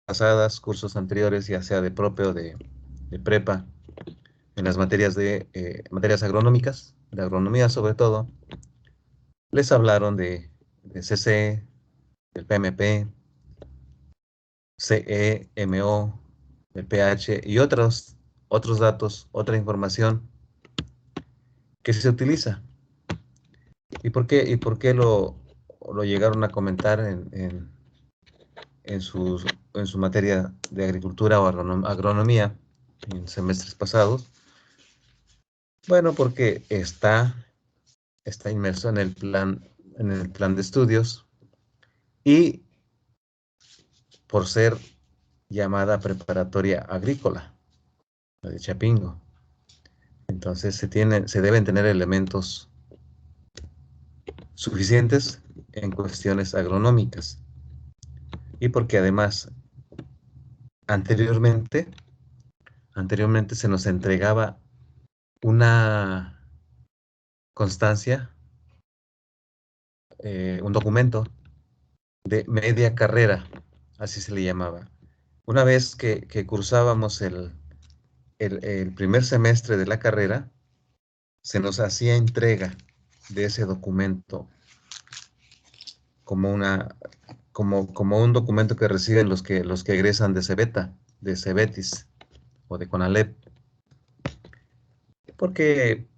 pasadas, cursos anteriores, ya sea de propio o de prepa, en las materias materias agronómicas, de agronomía sobre todo, les hablaron de CC, del PMP, CE, MO, el pH y otros datos, otra información que se utiliza. Y por qué lo llegaron a comentar en, sus, en su materia de agricultura o agronomía en semestres pasados? Bueno, porque está inmerso en el plan de estudios y por ser llamada preparatoria agrícola, la de Chapingo. Entonces se deben tener elementos suficientes en cuestiones agronómicas. Y porque además, anteriormente, anteriormente se nos entregaba una constancia, un documento de media carrera, así se le llamaba. Una vez que cursábamos el primer semestre de la carrera, se nos hacía entrega de ese documento como como un documento que reciben los que egresan de Cebeta, de Cebetis o de CONALEP, porque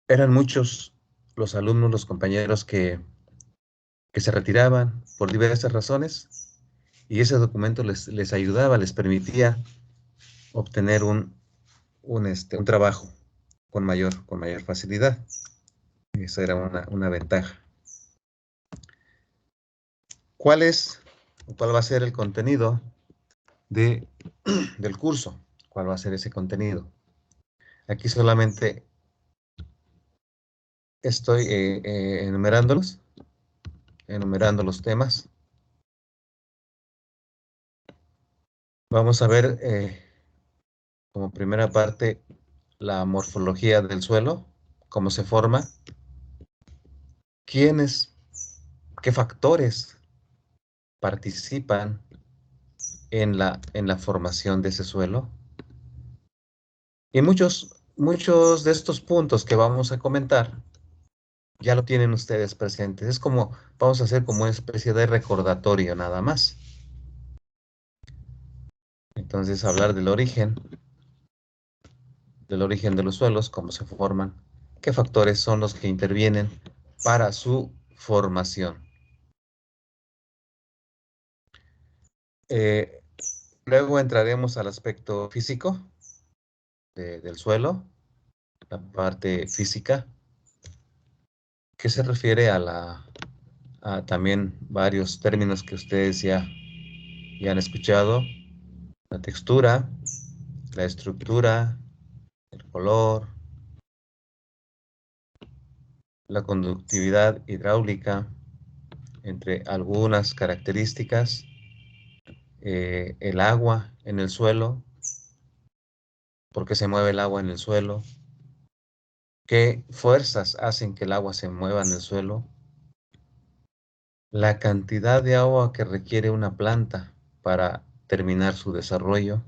eran muchos los alumnos, los compañeros que se retiraban por diversas razones y ese documento les ayudaba, les permitía obtener un trabajo con mayor facilidad. Esa era una ventaja. ¿Cuál es o cuál va a ser el contenido del curso? ¿Cuál va a ser ese contenido? Aquí solamente estoy enumerando los temas. Vamos a ver como primera parte la morfología del suelo, cómo se forma, quiénes, qué factores participan en la formación de ese suelo. Y muchos de estos puntos que vamos a comentar ya lo tienen ustedes presentes. Es como, vamos a hacer como una especie de recordatorio nada más. Entonces, hablar del origen de los suelos, cómo se forman, qué factores son los que intervienen para su formación. Eh, Luego entraremos al aspecto físico del suelo, la parte física, que se refiere a también varios términos que ustedes ya han escuchado: la textura, la estructura, el color, la conductividad hidráulica, entre algunas características, el agua en el suelo, por qué se mueve el agua en el suelo, qué fuerzas hacen que el agua se mueva en el suelo, la cantidad de agua que requiere una planta para terminar su desarrollo.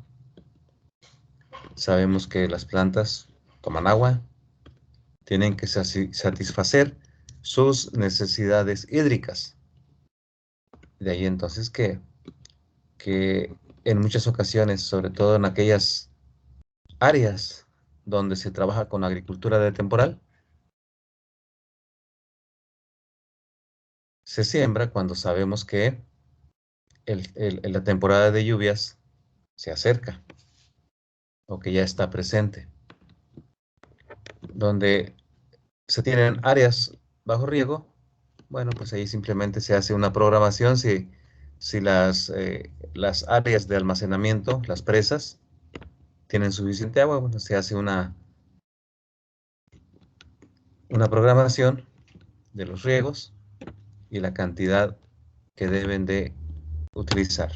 Sabemos que las plantas toman agua, tienen que satisfacer sus necesidades hídricas. De ahí entonces que en muchas ocasiones, sobre todo en aquellas áreas donde se trabaja con agricultura de temporal, se siembra cuando sabemos que la temporada de lluvias se acerca o que ya está presente. Donde se tienen áreas bajo riego, bueno, pues ahí simplemente se hace una programación si las áreas de almacenamiento, las presas, tienen suficiente agua, bueno, se hace una programación de los riegos y la cantidad que deben de utilizar.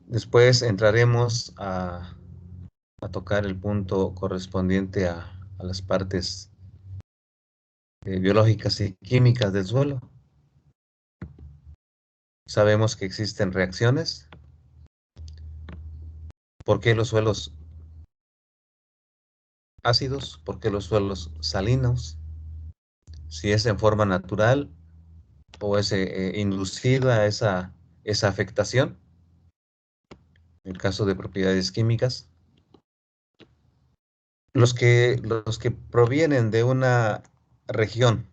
Después entraremos a tocar el punto correspondiente a las partes biológicas y químicas del suelo. Sabemos que existen reacciones. ¿Por qué los suelos ácidos? ¿Por qué los suelos salinos? Si es en forma natural o es inducida esa afectación, en el caso de propiedades químicas. Los que provienen de una región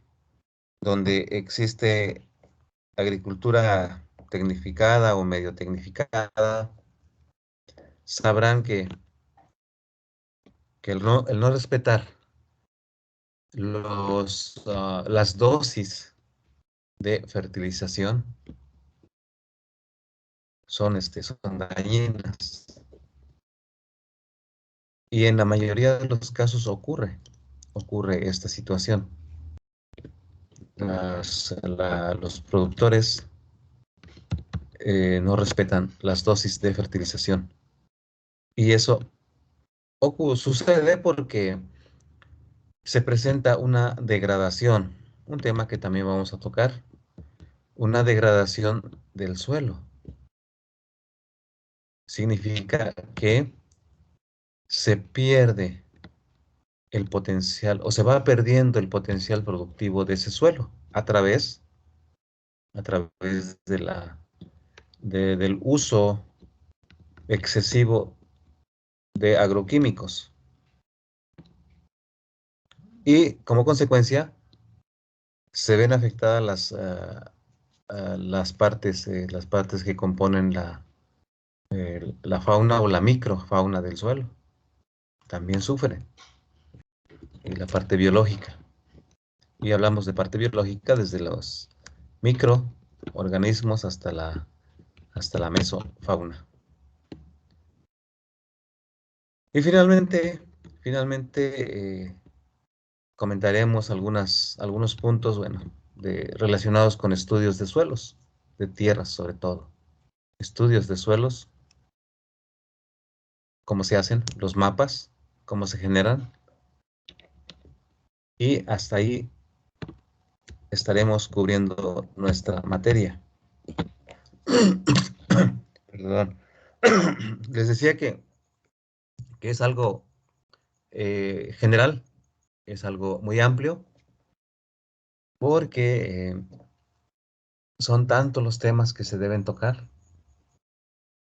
donde existe agricultura tecnificada o medio tecnificada, sabrán que el no respetar las dosis de fertilización son dañinas. Y en la mayoría de los casos ocurre esta situación. Los productores no respetan las dosis de fertilización. Y eso sucede porque se presenta una degradación, un tema que también vamos a tocar, una degradación del suelo. Significa que se pierde el potencial o se va perdiendo el potencial productivo de ese suelo a través del uso excesivo de agroquímicos. Y como consecuencia, se ven afectadas las partes que componen la fauna o la microfauna del suelo. También sufre. Y la parte biológica. Y hablamos de parte biológica desde los microorganismos hasta la mesofauna. Y finalmente comentaremos algunos puntos, bueno, relacionados con estudios de suelos, de tierras sobre todo. Estudios de suelos, cómo se hacen, los mapas, cómo se generan. Y hasta ahí estaremos cubriendo nuestra materia. Perdón. Les decía que es algo general, es algo muy amplio, porque son tantos los temas que se deben tocar,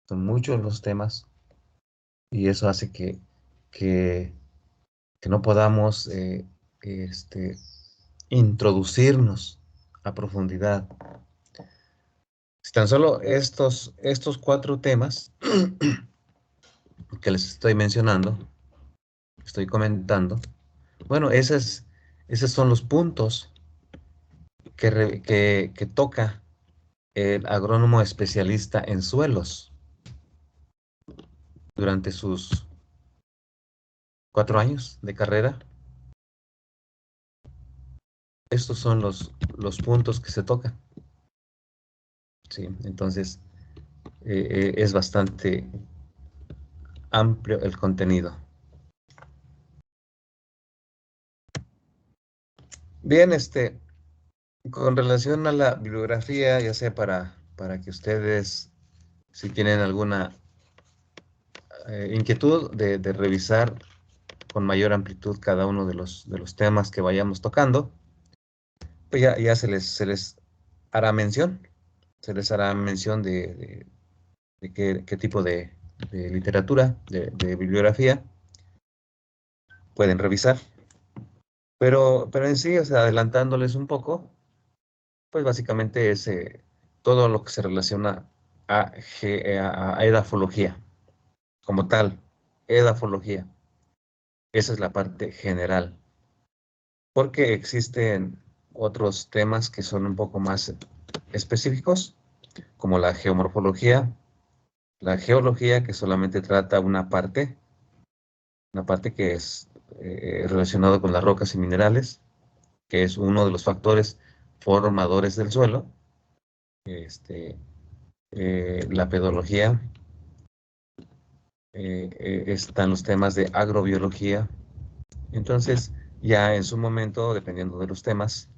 son muchos los temas, y eso hace que, que no podamos introducirnos a profundidad. Si tan solo estos 4 temas que les estoy mencionando, estoy comentando, bueno, esos son los puntos que toca el agrónomo especialista en suelos durante sus 4 años de carrera. Estos son los puntos que se tocan. ¿Sí? Entonces, es bastante amplio el contenido. Bien, con relación a la bibliografía, ya sea para que ustedes, si tienen alguna inquietud de revisar con mayor amplitud cada uno de los temas que vayamos tocando, pues ya se les hará mención, de qué tipo de literatura, de bibliografía pueden revisar. Pero en sí, o sea, adelantándoles un poco, pues básicamente es todo lo que se relaciona a edafología, como tal, edafología. Esa es la parte general, porque existen otros temas que son un poco más específicos, como la geomorfología, la geología, que solamente trata una parte que es relacionada con las rocas y minerales, que es uno de los factores formadores del suelo. La pedología, están los temas de agrobiología. Entonces, ya en su momento, dependiendo de los temas,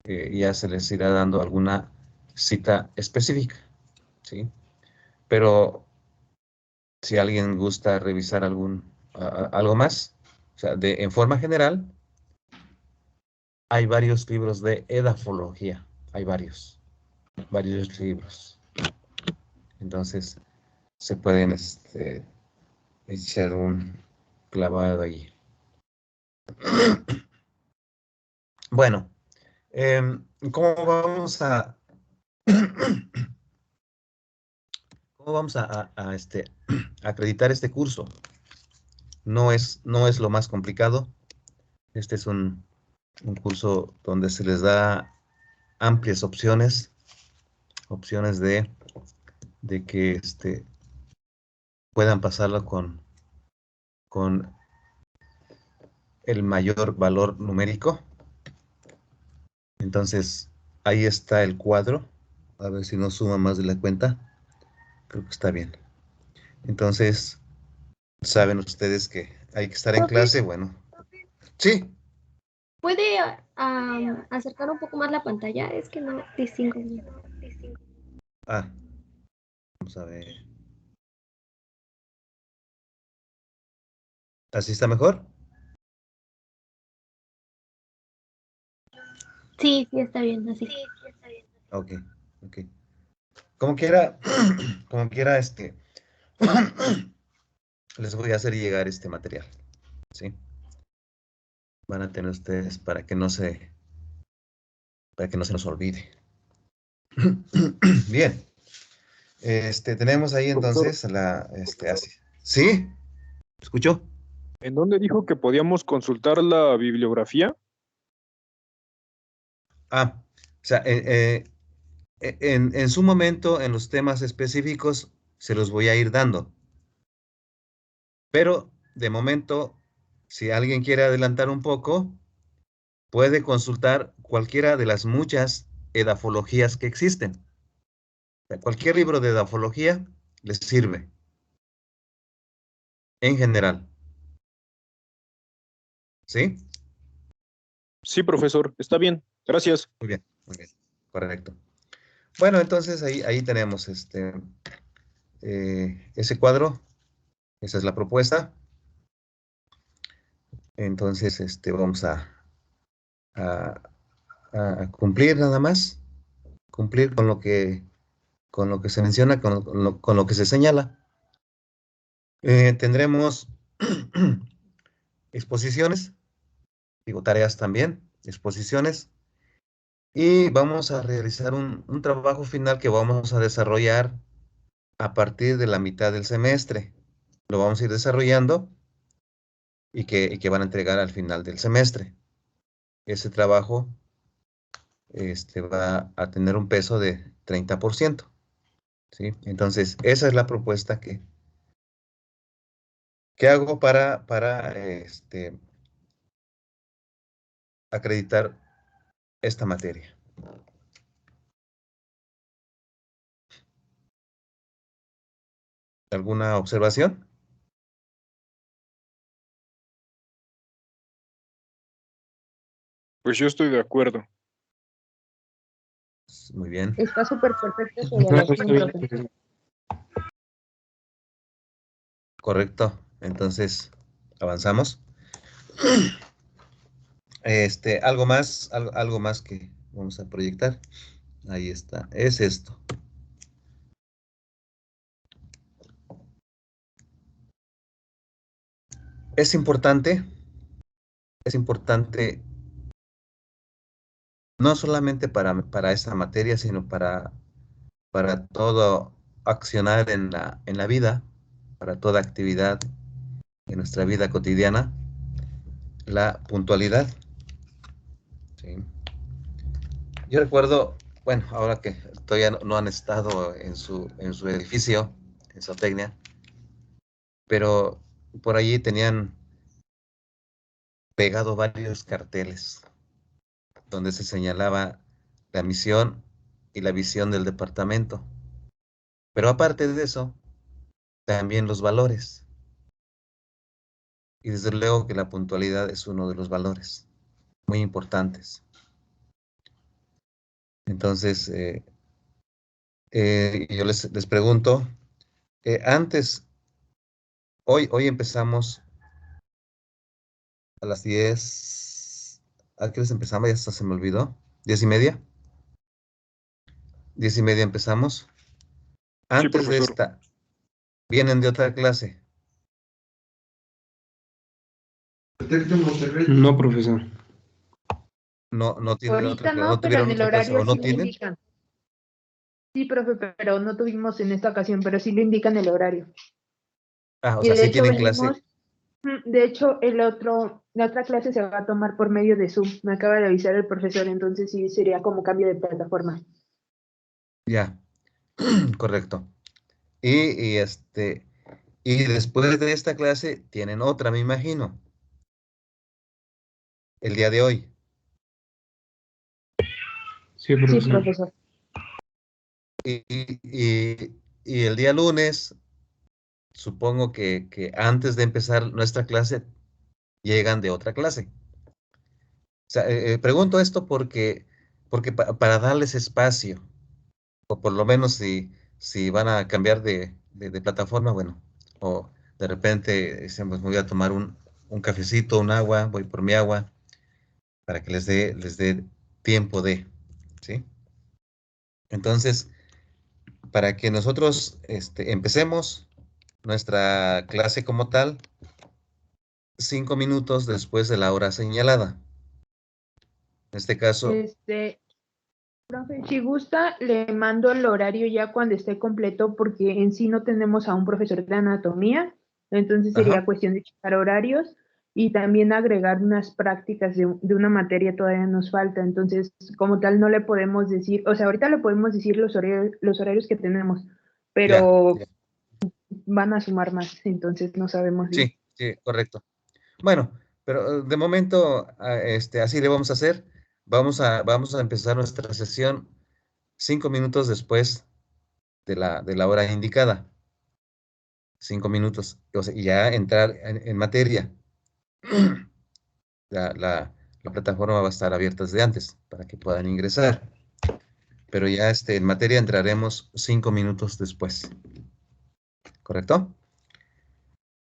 ya se les irá dando alguna cita específica, ¿sí? Pero si alguien gusta revisar algo más, o sea, en forma general, hay varios libros de edafología, hay varios libros. Entonces, se pueden echar un clavado allí. Bueno, ¿cómo vamos a cómo vamos a acreditar este curso? No es lo más complicado. Este es un curso donde se les da amplias opciones de que puedan pasarlo con el mayor valor numérico. Entonces, ahí está el cuadro. A ver si no suma más de la cuenta. Creo que está bien. Entonces, saben ustedes que hay que estar en Profe, clase. Bueno, sí. ¿puede acercar un poco más la pantalla? Es que no distingo bien. Ah, vamos a ver. ¿Así está mejor? Sí, sí, está bien, así. Ok, ok. Como quiera, como quiera, les voy a hacer llegar este material, ¿sí? Van a tener ustedes para que no se nos olvide. Bien, tenemos ahí Profesor, entonces así. ¿Sí? ¿Escuchó? ¿en dónde dijo que podíamos consultar la bibliografía? Ah, o sea, en su momento, en los temas específicos, se los voy a ir dando. Pero, de momento, si alguien quiere adelantar un poco, puede consultar cualquiera de las muchas edafologías que existen. O sea, cualquier libro de edafología les sirve, en general. ¿Sí? Sí, profesor, está bien. Gracias. Muy bien, correcto. Bueno, entonces ahí tenemos ese cuadro, esa es la propuesta. Entonces, vamos a, a cumplir nada más, cumplir con lo que se menciona, con lo que se señala. Tendremos exposiciones, digo tareas también, exposiciones, y vamos a realizar un trabajo final que vamos a desarrollar a partir de la mitad del semestre. Lo vamos a ir desarrollando y que van a entregar al final del semestre. Ese trabajo va a tener un peso de 30%, ¿sí? Entonces, esa es la propuesta que hago para acreditar esta materia. ¿Alguna observación? Pues yo estoy de acuerdo. Muy bien, Está súper perfecta su No, está evaluación, bien, profe. profesor. correcto. Entonces, avanzamos. Algo más que vamos a proyectar. Ahí está, es esto. Es importante, es importante no solamente para esta materia, sino para todo accionar en la vida, para toda actividad en nuestra vida cotidiana, la puntualidad. ¿Sí? Yo recuerdo, bueno, ahora que todavía no han estado en su edificio, en Zootecnia, pero por allí tenían pegado varios carteles donde se señalaba la misión y la visión del departamento. Pero aparte de eso, también los valores. Y desde luego que la puntualidad es uno de los valores muy importantes. Entonces, Y yo les pregunto, antes, hoy empezamos a las 10. ¿A qué les empezamos? Ya hasta se me olvidó. ¿10:30? 10:30 empezamos. Sí, Antes de profesor. esta, ¿vienen de otra clase? No, profesor. No tienen otra Ahorita clase, no, no pero tuvieron en el otra clase, o horario no sí lo tienen. indican. Sí, profe, pero no tuvimos en esta ocasión, pero sí lo indican el horario. Ah, o Y sea, de sí hecho tienen clase. venimos, de hecho la otra clase se va a tomar por medio de Zoom. Me acaba de avisar el profesor, entonces sí sería como cambio de plataforma. Ya, correcto. Y después de esta clase tienen otra, me imagino, el día de hoy. Sí, Sí, profesor. profesor. Y el día lunes, supongo que antes de empezar nuestra clase, llegan de otra clase. O sea, pregunto esto porque para darles espacio, o por lo menos si van a cambiar de plataforma, bueno, o de repente dicen, pues me voy a tomar un cafecito, un agua, voy por mi agua, para que les dé tiempo de, ¿sí? Entonces, para que nosotros empecemos nuestra clase como tal, 5 minutos después de la hora señalada. En este caso, Profe, si gusta, le mando el horario ya cuando esté completo, porque en sí no tenemos a un profesor de anatomía, entonces sería ajá, cuestión de checar horarios y también agregar unas prácticas de una materia todavía nos falta, entonces como tal no le podemos decir, o sea, ahorita le podemos decir los horarios que tenemos, ya, pero ya. van a sumar más, entonces no sabemos bien. Sí, sí, correcto. Bueno, pero de momento, así le vamos a hacer. Vamos a empezar nuestra sesión 5 minutos después de la hora indicada. 5 minutos. O sea, y ya entrar en materia. La plataforma va a estar abierta desde antes para que puedan ingresar. Pero ya en materia entraremos 5 minutos después. ¿Correcto?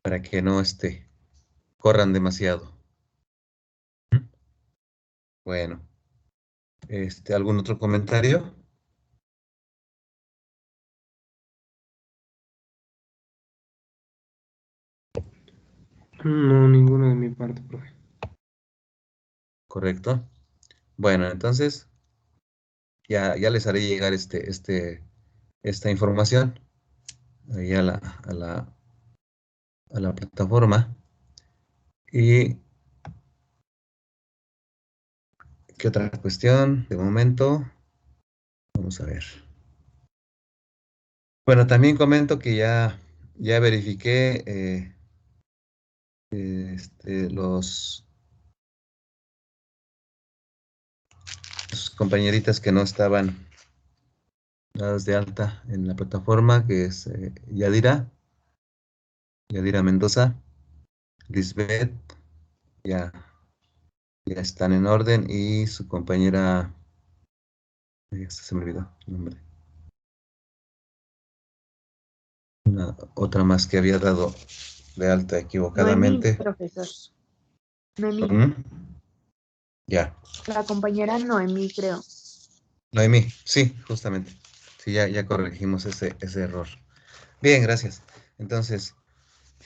Para que no corran demasiado. Bueno, ¿algún otro comentario? No, ninguno de mi parte, profe. Correcto. Bueno, entonces ya les haré llegar esta información ahí a la plataforma. ¿Y qué otra cuestión? De momento, vamos a ver. Bueno, también comento que ya verifiqué sus compañeritas que no estaban dadas de alta en la plataforma, que es Yadira Mendoza, Lisbeth, ya, ya están en orden, y su compañera, se me olvidó el nombre, otra más que había dado de alta Noemí, equivocadamente. profesor. Noemí, ¿Mm? Ya, la compañera Noemí, creo. Noemí, sí, justamente. Sí, ya corregimos ese error. Bien, gracias. Entonces,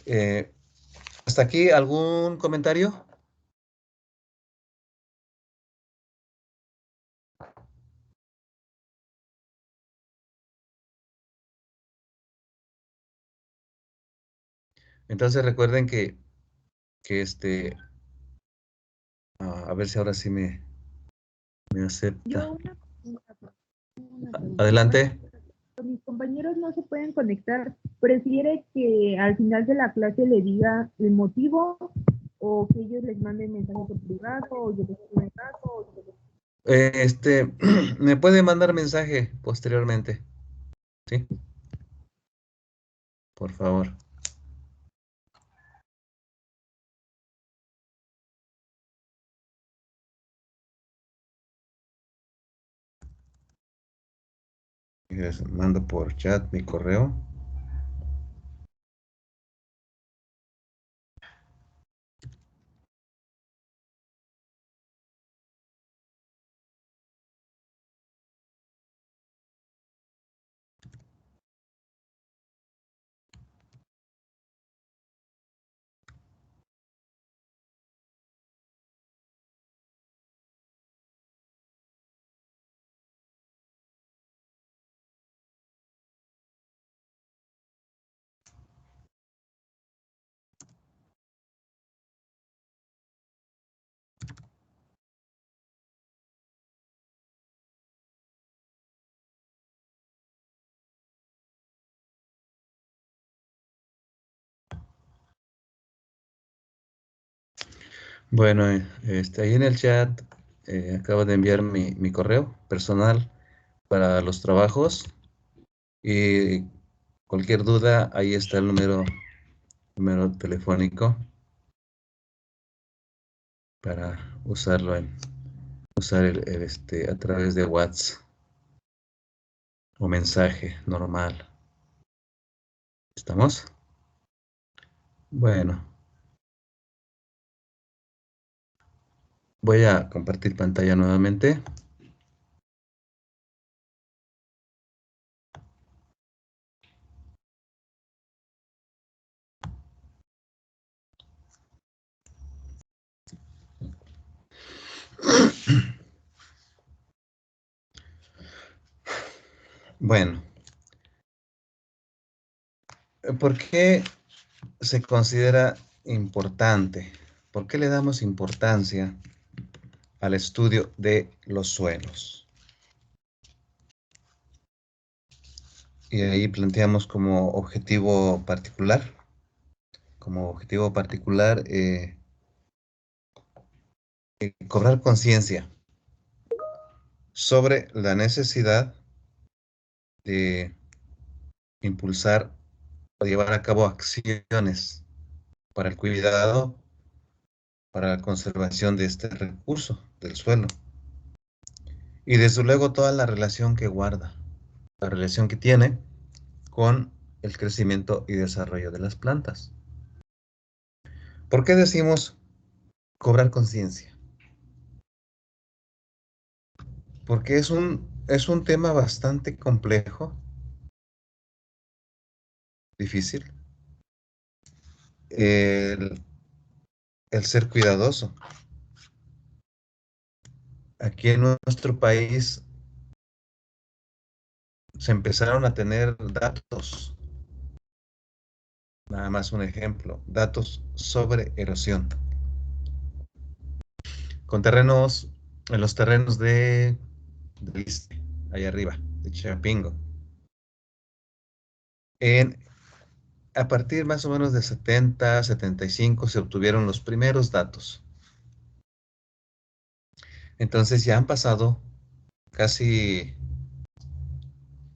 eh, ¿hasta aquí algún comentario? Entonces recuerden que a ver si ahora sí me acepta. Yo una pregunta. Adelante. Mis compañeros no se pueden conectar. ¿Prefiere que al final de la clase le diga el motivo o que ellos les manden mensaje por privado o yo les mande mensaje? Me puede mandar mensaje posteriormente, ¿sí? Por favor. Les mando por chat mi correo. Bueno, ahí en el chat acabo de enviar mi correo personal para los trabajos y cualquier duda, ahí está el número telefónico para usarlo usar a través de WhatsApp o mensaje normal. ¿Estamos? Bueno, voy a compartir pantalla nuevamente. Bueno, ¿por qué se considera importante? ¿Por qué le damos importancia al estudio de los suelos? Y ahí planteamos como objetivo particular, cobrar conciencia sobre la necesidad de impulsar o llevar a cabo acciones para el cuidado, para la conservación de este recurso del suelo. Y desde luego toda la relación que guarda, la relación que tiene con el crecimiento y desarrollo de las plantas. ¿Por qué decimos cobrar conciencia? Porque es un tema bastante complejo, difícil, el, el ser cuidadoso. Aquí en nuestro país se empezaron a tener datos, nada más un ejemplo, datos sobre erosión, con terrenos, en los terrenos de Iste, allá arriba, de Chapingo. A partir más o menos de 70, 75 se obtuvieron los primeros datos. Entonces ya han pasado casi,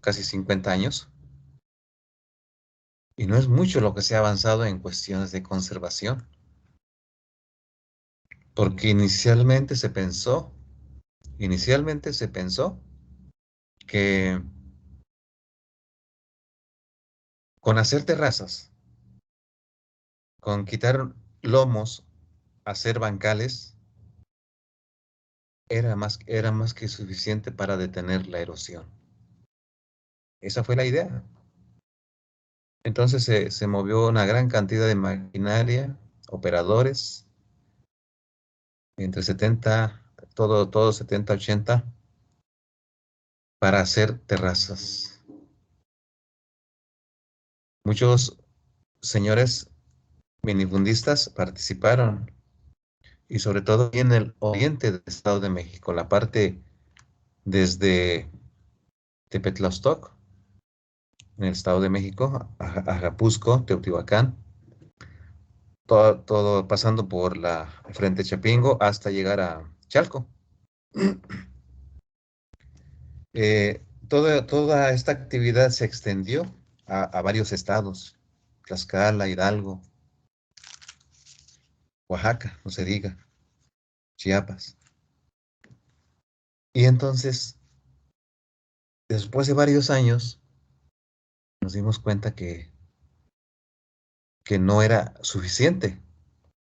casi 50 años y no es mucho lo que se ha avanzado en cuestiones de conservación, porque inicialmente se pensó que con hacer terrazas, con quitar lomos, hacer bancales, era más que suficiente para detener la erosión. Esa fue la idea. Entonces se movió una gran cantidad de maquinaria, operadores, entre 70, todo 70, 80, para hacer terrazas. Muchos señores minifundistas participaron, y sobre todo en el oriente del Estado de México, la parte desde Tepetlastoc, en el Estado de México, a Ajapusco, Teotihuacán, todo pasando por la Frente Chapingo hasta llegar a Chalco. Toda esta actividad se extendió a varios estados, Tlaxcala, Hidalgo, Oaxaca, no se diga, Chiapas. Y entonces, después de varios años nos dimos cuenta que no era suficiente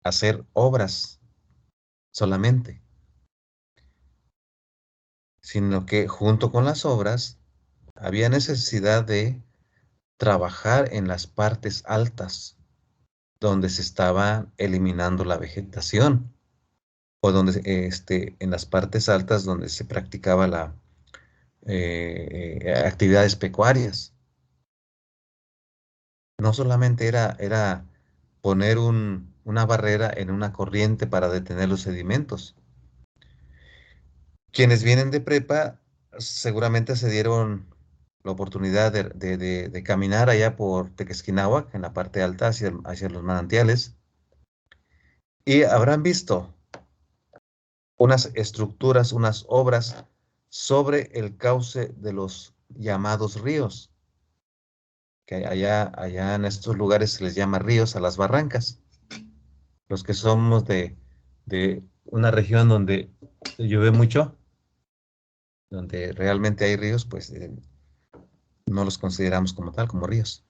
hacer obras solamente, sino que junto con las obras había necesidad de trabajar en las partes altas, donde se estaba eliminando la vegetación, o donde en las partes altas donde se practicaba la actividades pecuarias. No solamente era poner una barrera en una corriente para detener los sedimentos. Quienes vienen de prepa seguramente se dieron la oportunidad de caminar allá por Tequesquinahuac, en la parte alta, hacia los manantiales, y habrán visto unas estructuras, unas obras sobre el cauce de los llamados ríos, que allá en estos lugares se les llama ríos a las barrancas. Los que somos de una región donde llueve mucho, donde realmente hay ríos, pues no los consideramos como tal, como ríos.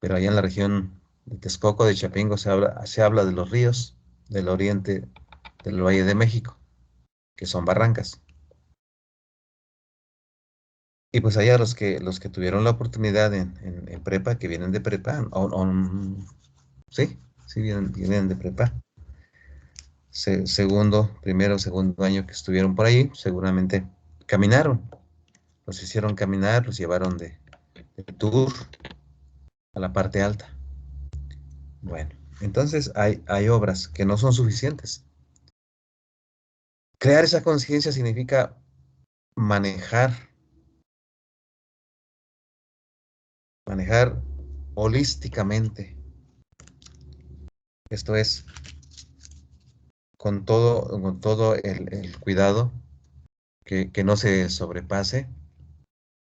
Pero allá en la región de Texcoco, de Chapingo, se habla de los ríos del oriente del Valle de México, que son barrancas. Y pues allá los que tuvieron la oportunidad en prepa, que vienen de prepa, sí, sí vienen de prepa. Primero, segundo año que estuvieron por ahí, seguramente caminaron. Los hicieron caminar, los llevaron de tour a la parte alta. Bueno, entonces hay obras que no son suficientes. Crear esa conciencia significa manejar holísticamente. Esto es, con todo el cuidado, que no se sobrepase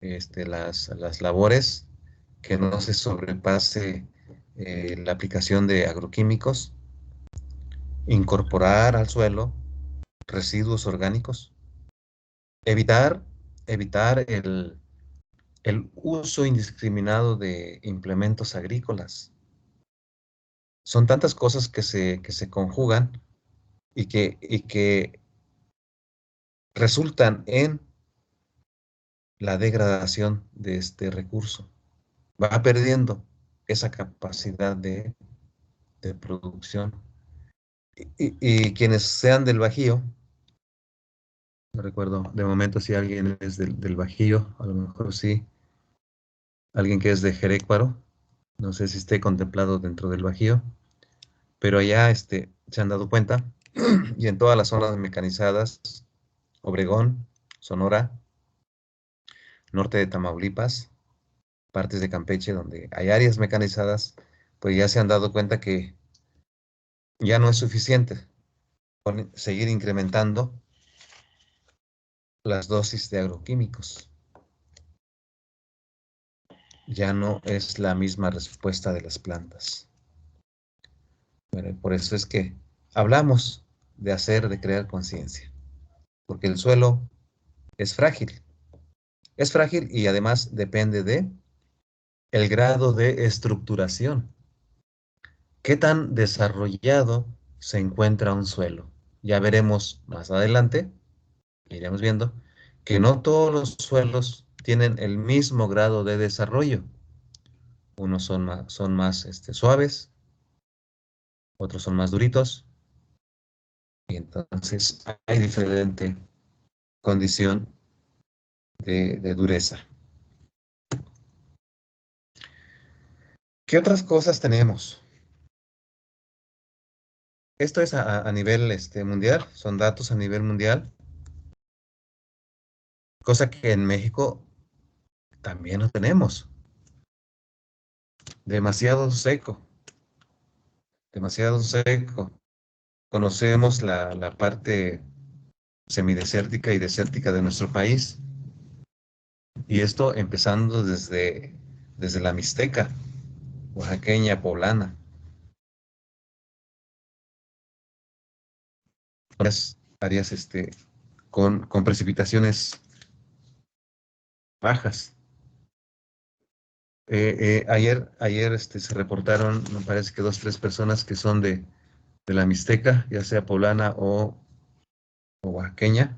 las labores, que no se sobrepase la aplicación de agroquímicos, incorporar al suelo residuos orgánicos, evitar el uso indiscriminado de implementos agrícolas. Son tantas cosas que se conjugan y que resultan en la degradación de este recurso. Va perdiendo esa capacidad de producción. Y quienes sean del Bajío, no recuerdo de momento si alguien es del Bajío, a lo mejor sí, alguien que es de Jerécuaro, no sé si esté contemplado dentro del Bajío, pero allá se han dado cuenta, y en todas las zonas mecanizadas, Obregón, Sonora, norte de Tamaulipas, partes de Campeche, donde hay áreas mecanizadas, pues ya se han dado cuenta que ya no es suficiente seguir incrementando las dosis de agroquímicos. Ya no es la misma respuesta de las plantas. Bueno, por eso es que hablamos de crear conciencia, porque el suelo es frágil. Es frágil y además depende de el grado de estructuración. ¿Qué tan desarrollado se encuentra un suelo? Ya veremos más adelante, iremos viendo, que no todos los suelos tienen el mismo grado de desarrollo. Unos son más suaves, otros son más duritos, y entonces hay diferente condición de dureza. ¿Qué otras cosas tenemos? Esto es a nivel mundial, son datos a nivel mundial, cosa que en México también lo tenemos. Demasiado seco, demasiado seco. Conocemos la parte semidesértica y desértica de nuestro país, y esto empezando desde la Mixteca, oaxaqueña, poblana. Áreas con precipitaciones bajas. Ayer se reportaron, me parece que 2, 3 personas que son de la Mixteca, ya sea poblana o oaxaqueña.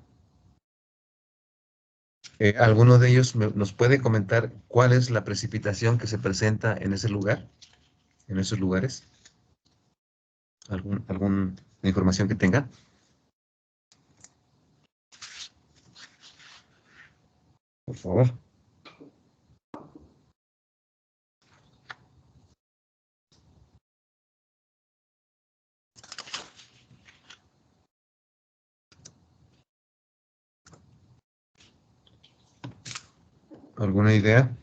¿Alguno de ellos nos puede comentar cuál es la precipitación que se presenta en ese lugar, en esos lugares? ¿Alguna información que tengan? Por favor. ¿Alguna idea?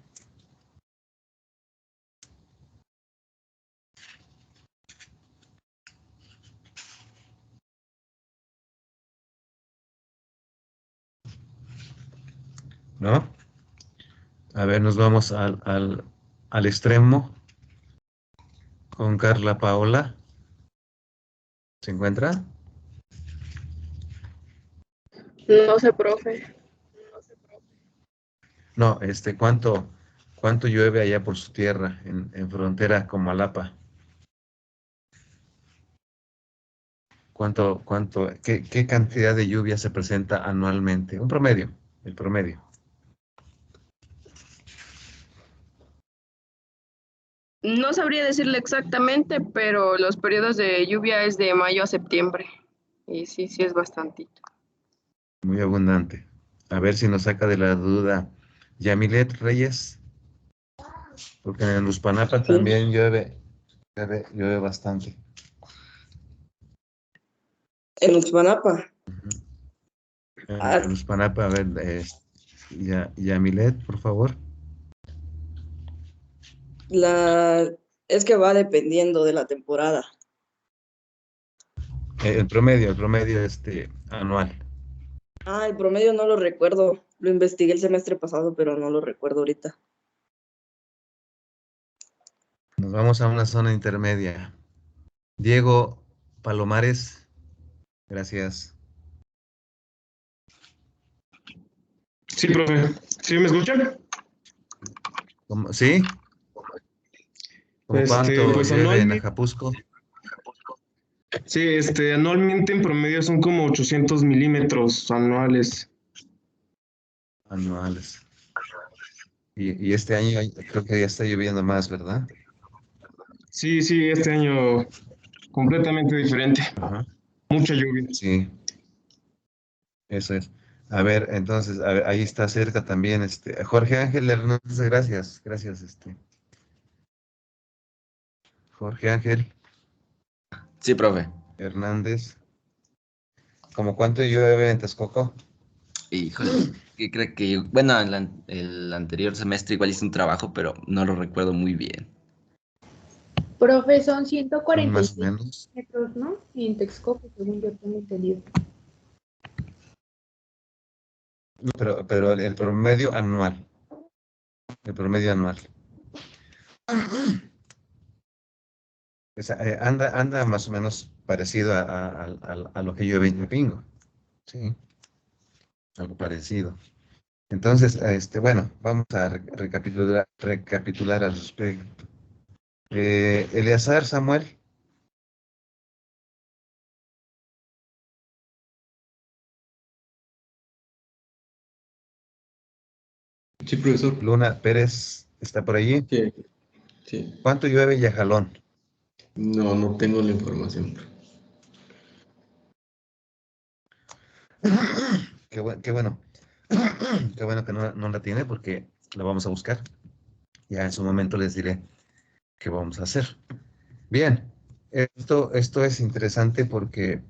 ¿No? A ver, nos vamos al extremo con Carla Paola. ¿Se encuentra? No sé, profe. No, ¿cuánto llueve allá por su tierra, en frontera con Malapa? ¿Qué cantidad de lluvia se presenta anualmente? Un promedio, el promedio. No sabría decirle exactamente, pero los periodos de lluvia es de mayo a septiembre. Y sí, sí es bastantito. Muy abundante. A ver si nos saca de la duda Yamilet Reyes, porque en Luspanapa también llueve bastante. En Uxmanapa. En Luspanapa, a ver, Yamilet, por favor. Es que va dependiendo de la temporada. El promedio anual. El promedio no lo recuerdo. Lo investigué el semestre pasado, pero no lo recuerdo ahorita. Nos vamos a una zona intermedia. Diego Palomares, gracias. Sí, profe. ¿Sí me escuchan? ¿Sí? ¿Cómo cuánto Pues llueve en anualmente, Ajapusco? sí, anualmente en promedio son como 800 milímetros anuales. Anuales. Y este año creo que ya está lloviendo más, ¿verdad? Sí, este año completamente diferente. Ajá. Mucha lluvia. Sí, eso es. A ver, entonces, a ver, ahí está cerca también Jorge Ángel Hernández, gracias, Jorge Ángel Sí, profe. Hernández. ¿Cómo cuánto llueve en Texcoco? Híjole, ¿qué cree que bueno, el anterior semestre igual hice un trabajo, pero no lo recuerdo muy bien. Profe, son Más o 146 menos. metros, ¿no? Y en Texcoco, según yo tengo entendido. No, pero el promedio anual. El promedio anual. O sea, anda más o menos parecido a lo que llueve en Chapingo. Sí, algo parecido. Entonces, bueno, vamos a recapitular al respecto. Eleazar Samuel, Sí, profesor. Luna Pérez, ¿está por allí? Sí, sí. ¿Cuánto llueve en Yajalón? No, no tengo la información. Qué bueno. Qué bueno que no la tiene porque la vamos a buscar. Ya en su momento les diré qué vamos a hacer. Bien, esto es interesante porque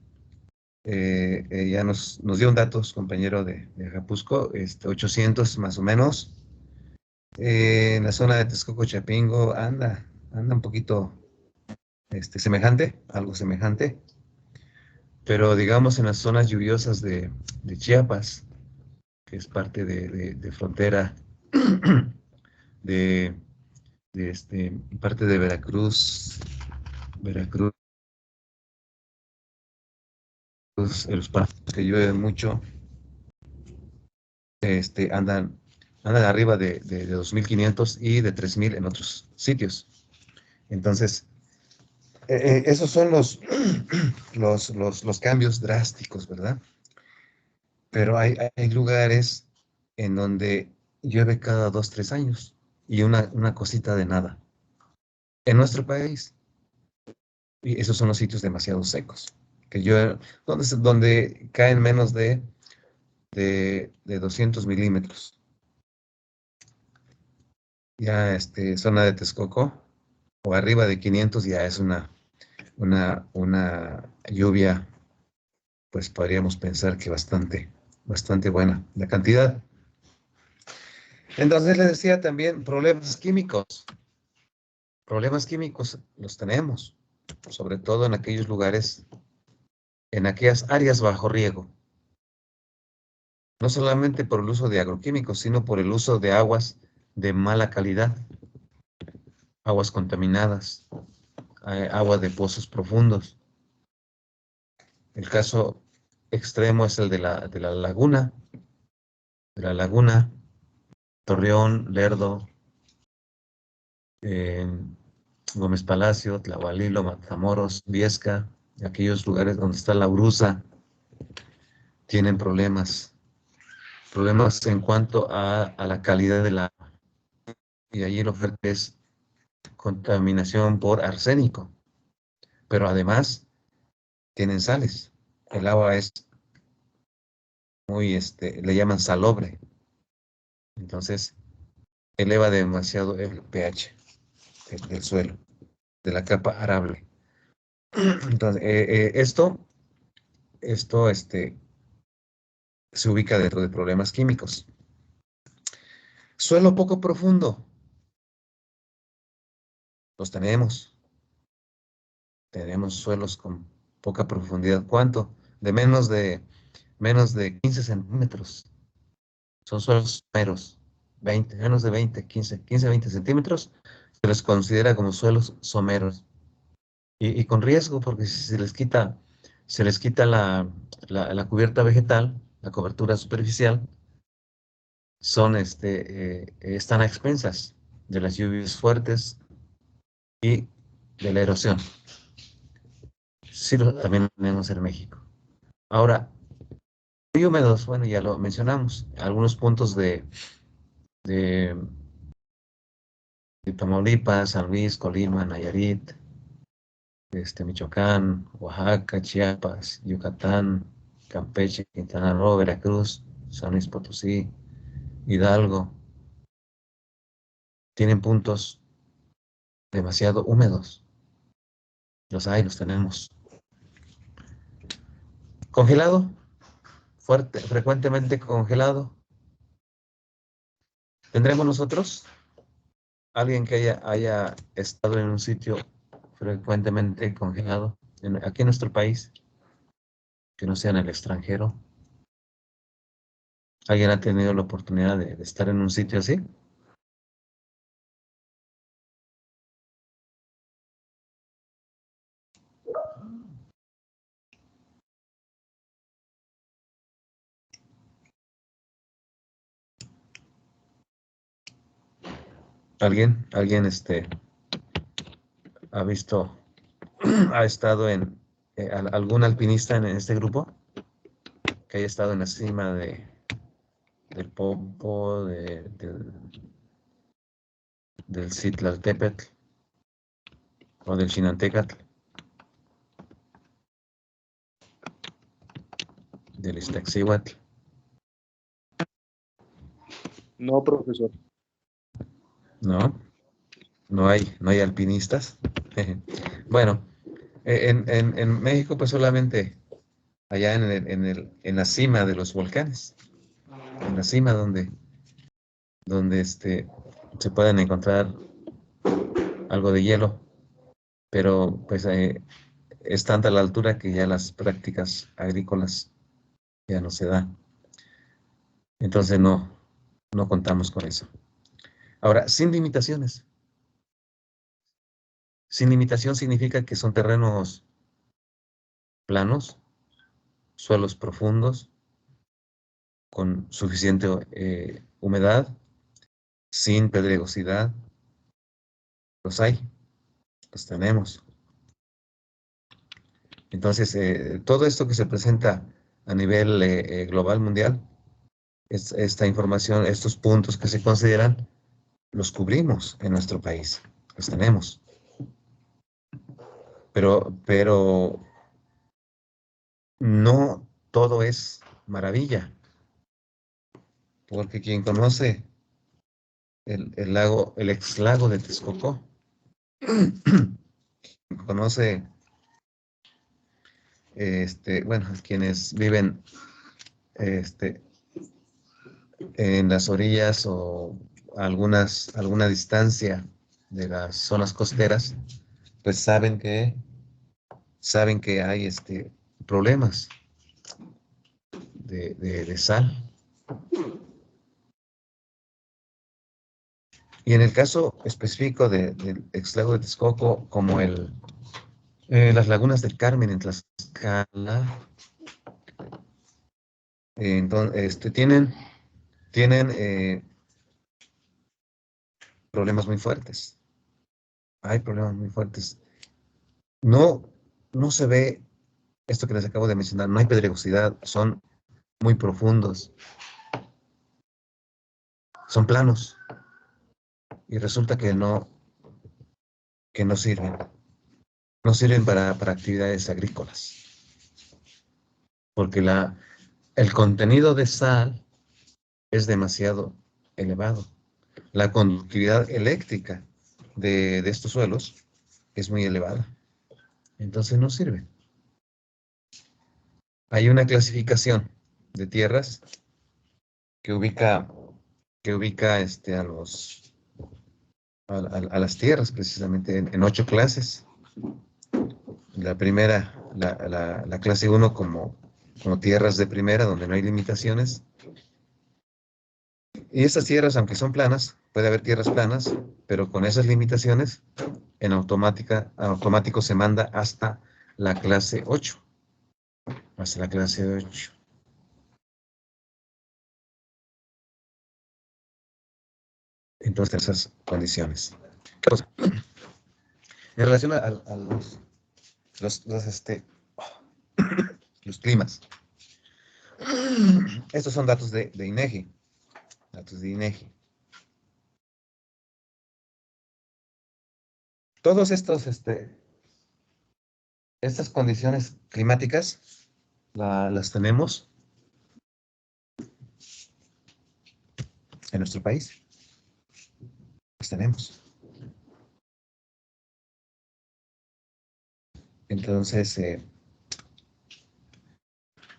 ya nos dio un datos, compañero de Ajapusco, 800 más o menos. En la zona de Texcoco, Chapingo, anda un poquito semejante, algo semejante. Pero digamos en las zonas lluviosas de Chiapas, que es parte de frontera, de, parte de Veracruz, los partes que llueve mucho, andan andan arriba de 2.500 y de 3.000 en otros sitios. Entonces, esos son los cambios drásticos, ¿verdad? Pero hay lugares en donde llueve cada 2, 3 años y una cosita de nada. En nuestro país, y esos son los sitios demasiado secos, que llueve, donde caen menos de 200 milímetros. Ya zona de Texcoco, o arriba de 500 ya es una lluvia, pues podríamos pensar que bastante buena la cantidad. Entonces les decía también problemas químicos. Problemas químicos los tenemos, sobre todo en aquellos lugares, en aquellas áreas bajo riego. No solamente por el uso de agroquímicos, sino por el uso de aguas de mala calidad, aguas contaminadas, agua de pozos profundos. El caso extremo es el de la laguna, Torreón, Lerdo, Gómez Palacio, Tlahualilo, Matamoros, Viesca, aquellos lugares donde está la Uruza, tienen problemas en cuanto a la calidad del agua. Y allí lo fuerte es contaminación por arsénico, pero además tienen sales. El agua es muy, le llaman salobre. Entonces, eleva demasiado el pH del suelo, de la capa arable. Entonces, esto se ubica dentro de problemas químicos. Suelo poco profundo. Los tenemos. Tenemos suelos con poca profundidad. ¿Cuánto? De menos de 15 centímetros. Son suelos someros. Menos de 20, 20 centímetros. Se les considera como suelos someros. Y con riesgo, porque si se les quita la cubierta vegetal, la cobertura superficial, están a expensas de las lluvias fuertes y de la erosión. Sí, también tenemos en México. Ahora, muy húmedos, bueno, ya lo mencionamos, algunos puntos de Tamaulipas, San Luis, Colima, Nayarit, Michoacán, Oaxaca, Chiapas, Yucatán, Campeche, Quintana Roo, Veracruz, San Luis Potosí, Hidalgo, tienen puntos demasiado húmedos. Los hay, los tenemos. Congelado, frecuentemente congelado. ¿Tendremos nosotros alguien que haya estado en un sitio frecuentemente congelado aquí en nuestro país, que no sea en el extranjero? ¿Alguien ha tenido la oportunidad de estar en un sitio así? ¿Alguien ha visto, ha estado algún alpinista en este grupo que haya estado en la cima del Popo, del Citlaltépetl o del Chinantecatl, del Iztaccíhuatl? No, profesor. No hay alpinistas. Bueno, en México pues solamente allá en la cima de los volcanes, en la cima donde se pueden encontrar algo de hielo, pero pues es tanta la altura que ya las prácticas agrícolas ya no se dan. Entonces no contamos con eso. Ahora, sin limitaciones. Sin limitación significa que son terrenos planos, suelos profundos, con suficiente humedad, sin pedregosidad. Los hay, los tenemos. Entonces, todo esto que se presenta a nivel global mundial, esta información, estos puntos que se consideran, los cubrimos en nuestro país, los tenemos. Pero no todo es maravilla, porque quien conoce el lago, el ex lago de Texcoco, conoce, bueno, quienes viven en las orillas o alguna distancia de las zonas costeras, pues saben que hay problemas de sal. Y en el caso específico del ex lago de Texcoco, como las lagunas del Carmen en Tlaxcala, entonces, tienen problemas muy fuertes. Hay problemas muy fuertes. No se ve esto que les acabo de mencionar, no hay pedregosidad, son muy profundos, son planos, y resulta que no sirven. No sirven para actividades agrícolas, porque el contenido de sal es demasiado elevado. La conductividad eléctrica de estos suelos es muy elevada. Entonces no sirve. Hay una clasificación de tierras que ubica a las tierras precisamente en 8 clases. La primera, la clase 1 como tierras de primera, donde no hay limitaciones. Y estas tierras, aunque son planas, puede haber tierras planas, pero con esas limitaciones, en automático se manda hasta la clase 8. Hasta la clase 8. Entonces, esas condiciones. ¿Qué cosa? En relación a los climas. Estos son datos de INEGI. Datos de INEGI. Todos estas condiciones climáticas las tenemos en nuestro país. Las tenemos. Entonces,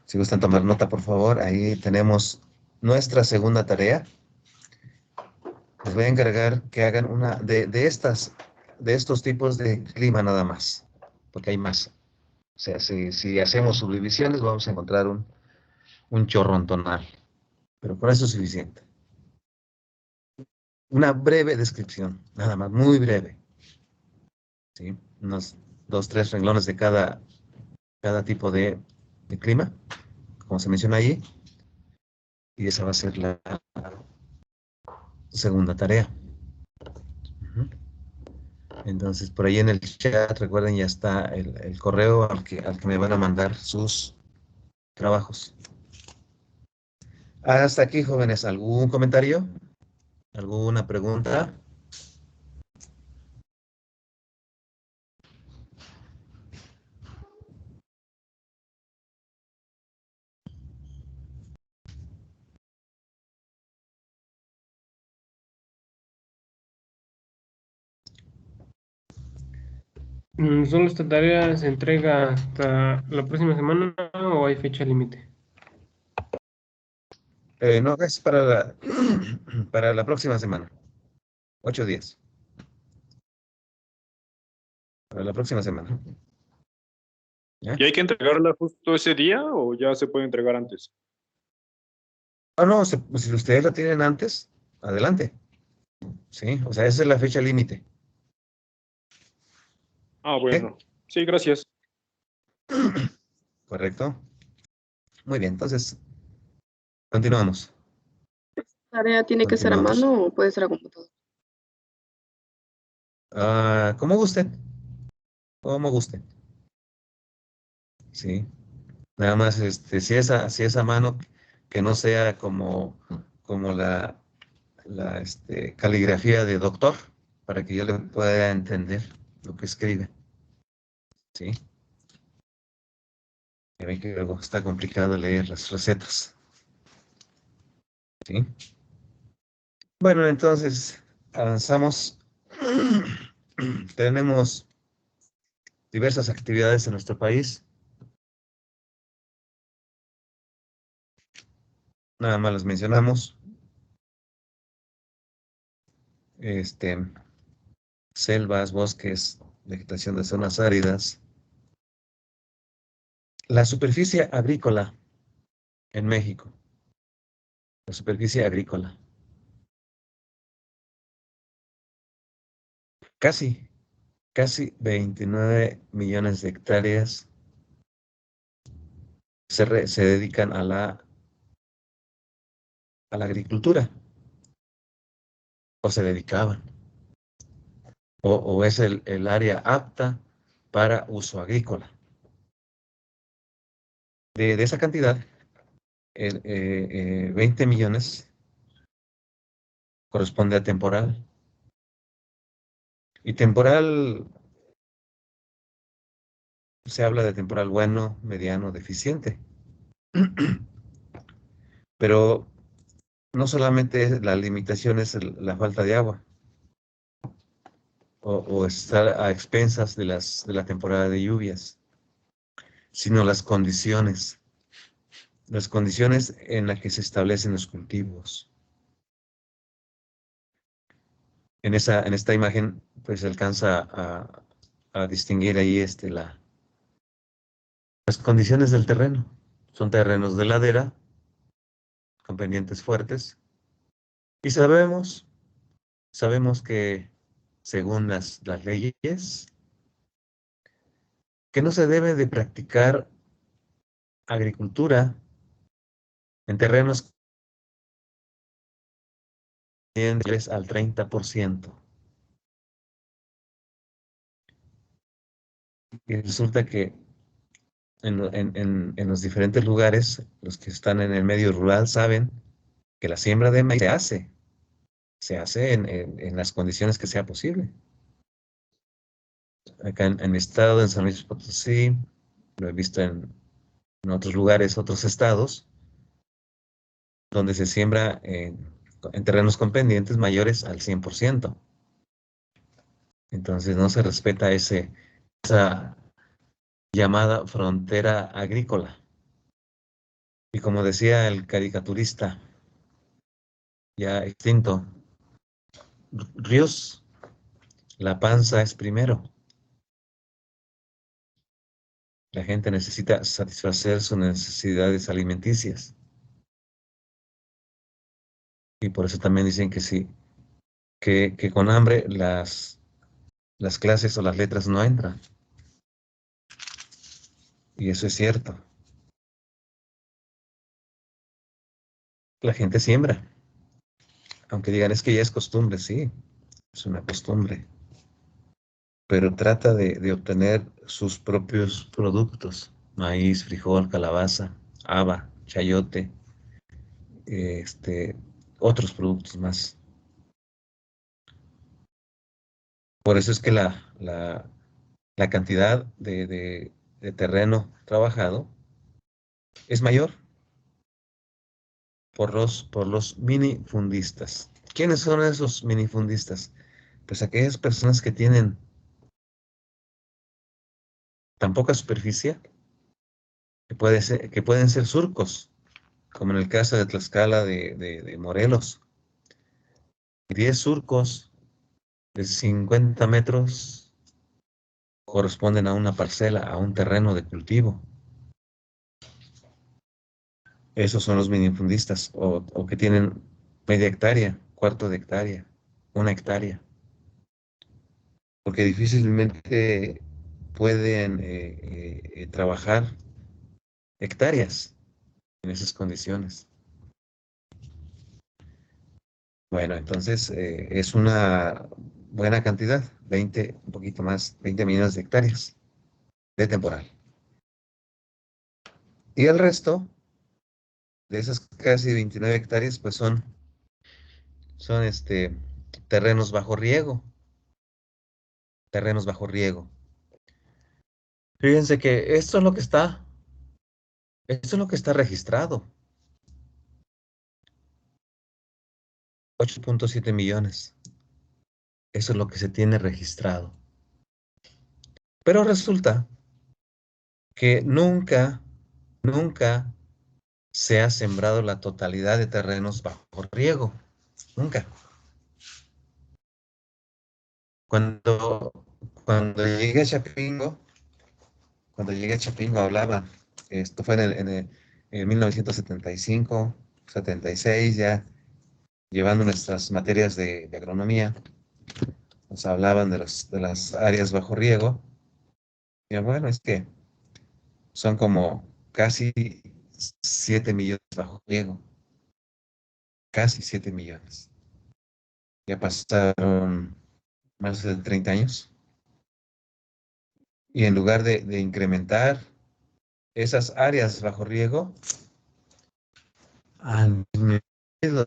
si gustan tomar nota, por favor, ahí tenemos nuestra segunda tarea. Les voy a encargar que hagan una de estos tipos de clima nada más, porque hay más. O sea, si hacemos subdivisiones, vamos a encontrar un chorrontonal, pero con eso es suficiente. Una breve descripción, nada más, muy breve. ¿Sí? Unos 2, 3 renglones de cada tipo de clima, como se menciona ahí, y esa va a ser la segunda tarea. Entonces, por ahí en el chat, recuerden, ya está el correo al que me van a mandar sus trabajos. Hasta aquí, jóvenes, ¿algún comentario? ¿Alguna pregunta? ¿Solo esta tarea se entrega hasta la próxima semana o hay fecha límite? No, es para para la próxima semana. 8 días. Para la próxima semana. ¿Ya? ¿Y hay que entregarla justo ese día o ya se puede entregar antes? Ah, no, si ustedes la tienen antes, adelante. Sí, o sea, esa es la fecha límite. Ah, bueno. Sí, gracias. Correcto. Muy bien, entonces, continuamos. ¿Tarea tiene que ser a Continuamos. mano o puede ser a computadora? Como guste, como guste. Sí. Nada más, si es a mano, que no sea como la caligrafía de doctor, para que yo le pueda entender lo que escribe. Sí. Ya ven que luego está complicado leer las recetas. Sí. Bueno, entonces, avanzamos. Tenemos diversas actividades en nuestro país. Nada más las mencionamos. Selvas, bosques, vegetación de zonas áridas. La superficie agrícola en México. La superficie agrícola. Casi 29 millones de hectáreas se dedican a la agricultura, o se dedicaban, o es el área apta para uso agrícola. De esa cantidad, 20 millones corresponde a temporal. Y temporal, se habla de temporal bueno, mediano, deficiente. Pero no solamente la limitación es la falta de agua, o estar a expensas de la temporada de lluvias, sino las condiciones en las que se establecen los cultivos. En esta imagen, pues se alcanza a distinguir ahí las condiciones del terreno. Son terrenos de ladera, con pendientes fuertes, y sabemos que, según las leyes, que no se debe de practicar agricultura en terrenos tendientes al 30%. Y resulta que en los diferentes lugares, los que están en el medio rural saben que la siembra de maíz se hace en las condiciones que sea posible. Acá en mi estado, en San Luis Potosí, lo he visto en otros lugares, otros estados, donde se siembra en terrenos con pendientes mayores al 100%. Entonces no se respeta esa llamada frontera agrícola. Y como decía el caricaturista ya extinto, Ríos, la panza es primero. La gente necesita satisfacer sus necesidades alimenticias. Y por eso también dicen que sí, que con hambre las clases o las letras no entran. Y eso es cierto. La gente siembra. Aunque digan, es que ya es costumbre, sí, es una costumbre. Pero trata de obtener sus propios productos. Maíz, frijol, calabaza, haba, chayote, otros productos más. Por eso es que la cantidad de terreno trabajado es mayor por los minifundistas. ¿Quiénes son esos minifundistas? Pues aquellas personas que tienen tan poca superficie que pueden ser surcos, como en el caso de Tlaxcala de Morelos. 10 surcos de 50 metros corresponden a una parcela, a un terreno de cultivo. Esos son los minifundistas, o que tienen media hectárea, cuarto de hectárea, una hectárea, porque difícilmente pueden trabajar hectáreas en esas condiciones. Bueno, entonces es una buena cantidad, 20, un poquito más, 20 millones de hectáreas de temporal. Y el resto de esas casi 29 hectáreas, pues son terrenos bajo riego, terrenos bajo riego. Fíjense que esto es lo que está registrado, 8.7 millones. Eso es lo que se tiene registrado. Pero resulta que nunca se ha sembrado la totalidad de terrenos bajo riego. Nunca. Cuando, cuando llegué a Chapingo, hablaban, esto fue en 1975, 76, ya llevando nuestras materias de agronomía, nos hablaban de las áreas bajo riego. Y bueno, es que son como casi 7 millones bajo riego, casi 7 millones. Ya pasaron más de 30 años. Y en lugar de incrementar esas áreas bajo riego, han ido,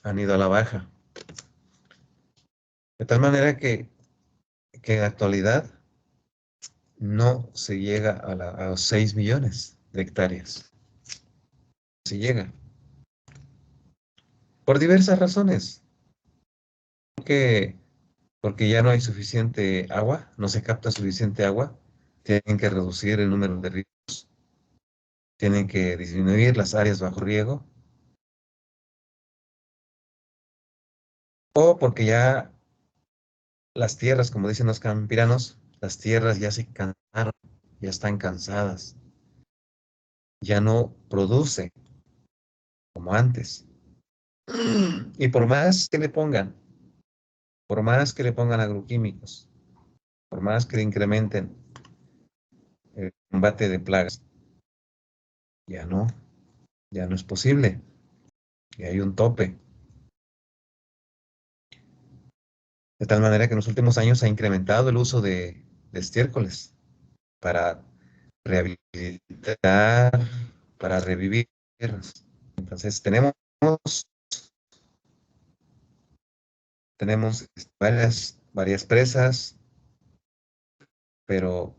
han ido a la baja. De tal manera que en la actualidad no se llega a los 6 millones de hectáreas. Se llega. Por diversas razones. Porque ya no hay suficiente agua, no se capta suficiente agua, tienen que reducir el número de ríos, tienen que disminuir las áreas bajo riego, o porque ya las tierras, como dicen los campiranos, las tierras ya se cansaron, ya están cansadas, ya no produce como antes. Y por más que le pongan agroquímicos, por más que le incrementen el combate de plagas, ya no, ya no es posible, y hay un tope. De tal manera que en los últimos años ha incrementado el uso de estiércoles para rehabilitar, para revivir tierras. Entonces tenemos varias presas, pero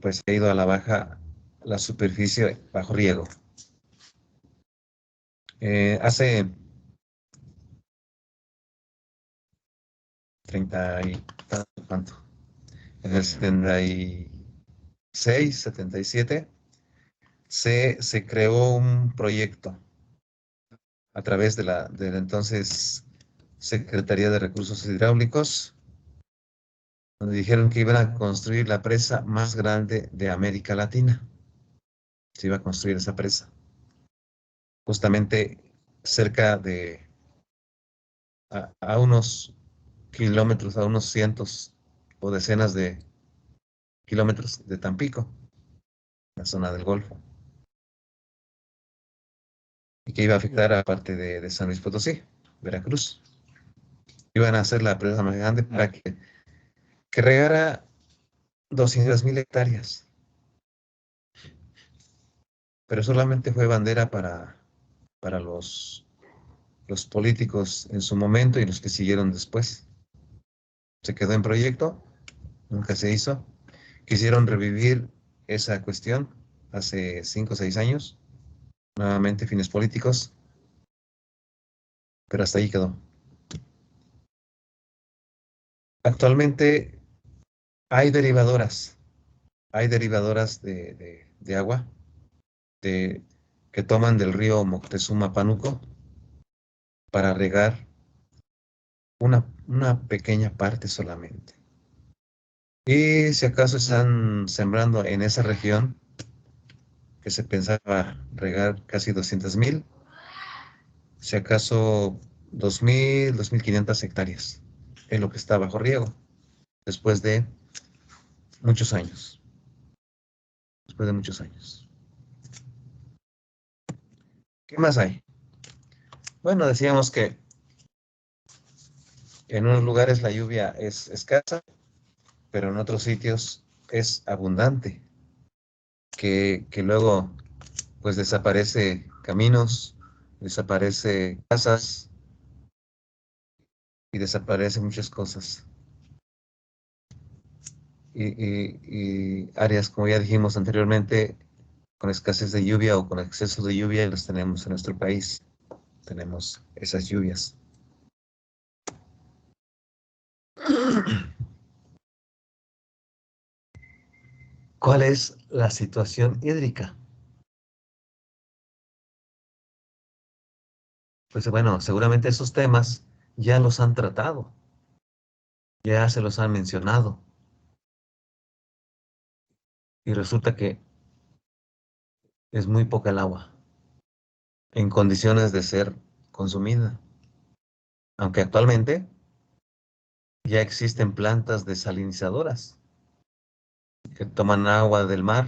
pues ha ido a la baja la superficie bajo riego. Hace 30 y tanto, en el 76, 77, se creó un proyecto a través de la entonces Secretaría de Recursos Hidráulicos, donde dijeron que iban a construir la presa más grande de América Latina. Se iba a construir esa presa, justamente cerca a unos kilómetros, a unos cientos o decenas de kilómetros de Tampico, la zona del Golfo, y que iba a afectar a parte de San Luis Potosí, Veracruz. Iban a hacer la presa más grande para que regara 200,000 hectáreas, pero solamente fue bandera para los políticos en su momento y los que siguieron después. Se quedó en proyecto, nunca se hizo. Quisieron revivir esa cuestión hace 5 o 6 años, nuevamente fines políticos, pero hasta ahí quedó. Actualmente hay derivadoras de agua que toman del río Moctezuma Pánuco para regar una pequeña parte solamente. Y si acaso están sembrando en esa región, que se pensaba regar casi 200,000, si acaso 2,000, 2,500 hectáreas, es lo que está bajo riego, después de muchos años. Después de muchos años. ¿Qué más hay? Bueno, decíamos que en unos lugares la lluvia es escasa, pero en otros sitios es abundante, que luego pues desaparece caminos, desaparece casas y desaparece muchas cosas. Y áreas, como ya dijimos anteriormente, con escasez de lluvia o con exceso de lluvia, las tenemos en nuestro país. Tenemos esas lluvias. ¿Cuál es la situación hídrica? Pues bueno, seguramente esos temas ya los han tratado, ya se los han mencionado, y resulta que es muy poca el agua en condiciones de ser consumida, aunque actualmente ya existen plantas desalinizadoras que toman agua del mar,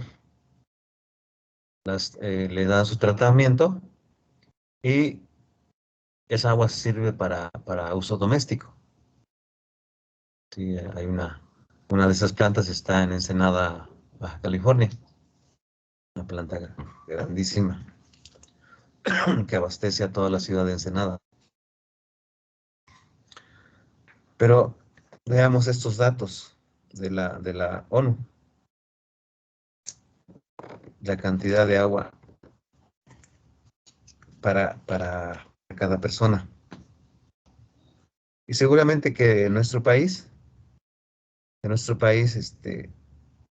le dan su tratamiento y esa agua sirve para uso doméstico. Sí, hay una de esas plantas está en Ensenada, Baja California, una planta grandísima que abastece a toda la ciudad de Ensenada. Pero veamos estos datos de la ONU, la cantidad de agua para cada persona. Y seguramente que en nuestro país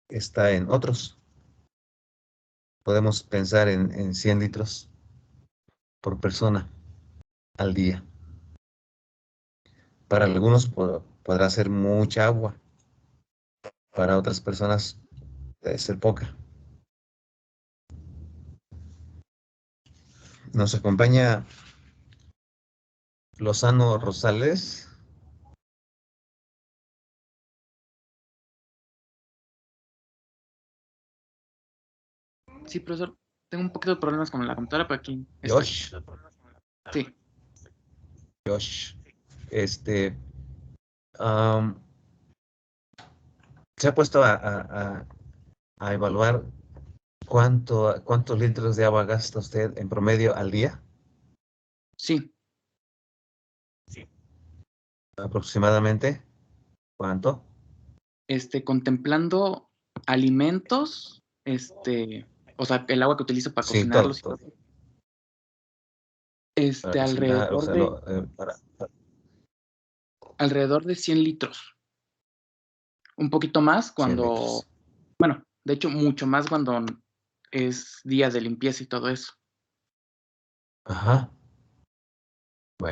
está en otros. Podemos pensar en 100 litros por persona al día. Para algunos podrá ser mucha agua, para otras personas debe ser poca. Nos acompaña Lozano Rosales. Sí, profesor, tengo un poquito de problemas con la computadora, pero aquí estoy. Josh, Sí, Josh, am, se ha puesto a evaluar cuántos litros de agua gasta usted en promedio al día, sí, aproximadamente. ¿Cuánto? contemplando alimentos, o sea, el agua que utilizo para Sí, todo, cocinarlos y todo. todo, Para cocinar, o sea, alrededor de 100 litros. Un poquito más 100 cuando, litros. bueno, de hecho, mucho más cuando es día de limpieza y todo eso. Ajá.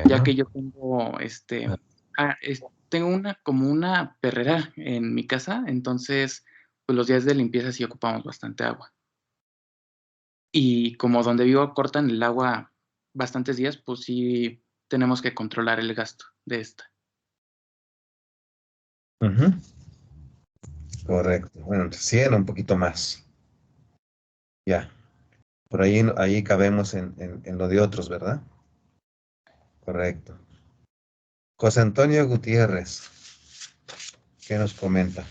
Ya que Bueno, yo tengo, tengo como una perrera en mi casa, entonces, pues los días de limpieza sí ocupamos bastante agua. Y como donde vivo cortan el agua bastantes días, pues sí tenemos que controlar el gasto de esta. ujú, correcto. Bueno, 100 o un poquito más. Ya. Por ahí cabemos en lo de otros, ¿verdad? Correcto. José Antonio Gutiérrez, ¿qué nos comenta?